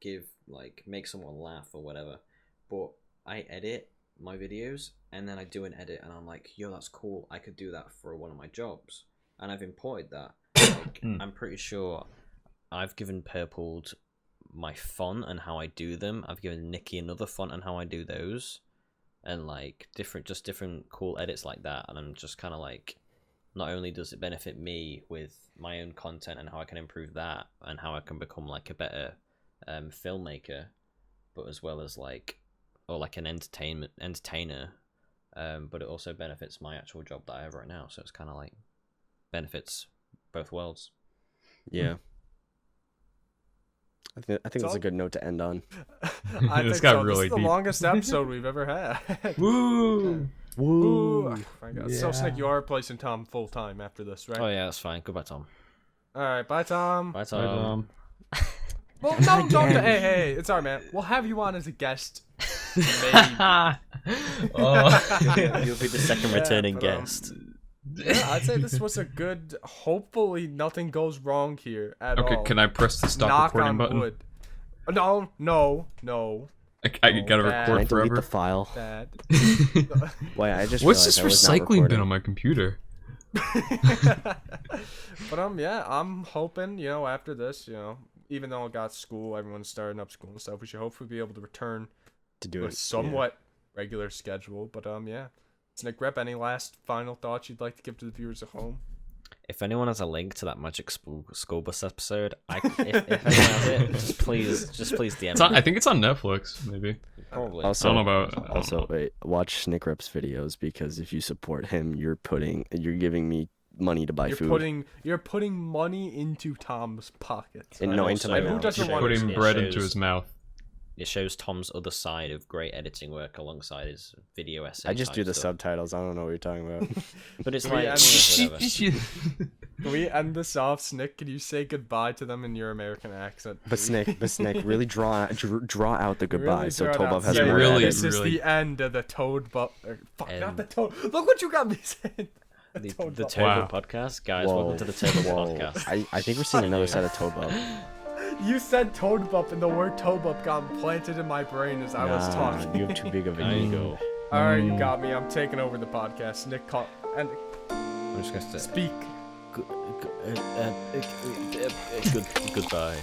to like make someone laugh or whatever, but I edit my videos and then I do an edit and I'm like, yo, that's cool, I could do that for one of my jobs, and I've imported that. Like, I'm pretty sure I've given Purpled my font and how I do them. I've given Nikki another font and how I do those, and like different cool edits like that. And I'm just kind of like, not only does it benefit me with my own content and how I can improve that and how I can become like a better filmmaker, but as well as like, or like an entertainer, but it also benefits my actual job that I have right now. So it's kind of like benefits both worlds. Yeah. I think that's all- a good note to end on. I This think got so. This really is the deep. longest episode we've ever had. Woo! Ooh, oh my God. So Yeah. Snick, you are replacing Tom full time after this, right? Oh yeah, that's fine. Goodbye, Tom. All right, bye, Tom. Bye, Bye, Tom. Well, no, don't. Hey, it's all right, man. We'll have you on as a guest. Maybe. Oh. You'll be the second Yeah, returning but, guest. Yeah, I'd say this was a good. Hopefully, nothing goes wrong here at all. Okay, can I press the stop Knock recording on button? wood. No. I gotta bad. Can I record delete forever. the file? Bad. Wait, I just What's realized this I was not recycling bin recording. on my computer? But yeah, I'm hoping, you know, after this, you know, even though I got school, everyone's starting up school and stuff, we should hopefully be able to return to do to a it somewhat regular schedule. But yeah. Snikrep, any last final thoughts you'd like to give to the viewers at home? If anyone has a link to that Magic School Bus episode, if anyone has it, just please DM It's on, me. I think it's on Netflix, maybe. Probably. Also, I don't know about. Also, wait, watch Snikrep's videos, because if you support him, you're giving me money to buy food. You're putting money into Tom's pockets. And no, into my And who mouth. doesn't want putting it bread shows- into his mouth. It shows Tom's other side of great editing work alongside his video essay. I just type do the stuff. subtitles. I don't know what you're talking about. But it's Can we like end whatever. Can we end this off, Snick? Can you say goodbye to them in your American accent? But Snick, really draw out the Really goodbye, so draw it out. Tobov has Yeah, more really- edit. This is really- the end of the Toad Not Um, the Toad. Look what you got me saying. The Toad Turbo Wow. Podcast, guys. Whoa, Welcome to the Turbo whoa. Podcast. I think we're seeing another side of Tobov. You said Toadbup, and the word Toadbup got implanted in my brain as I was talking. You have too big of an I ego. All right, you got me. I'm taking over the podcast. Nick, and I'm just gonna say speak. goodbye.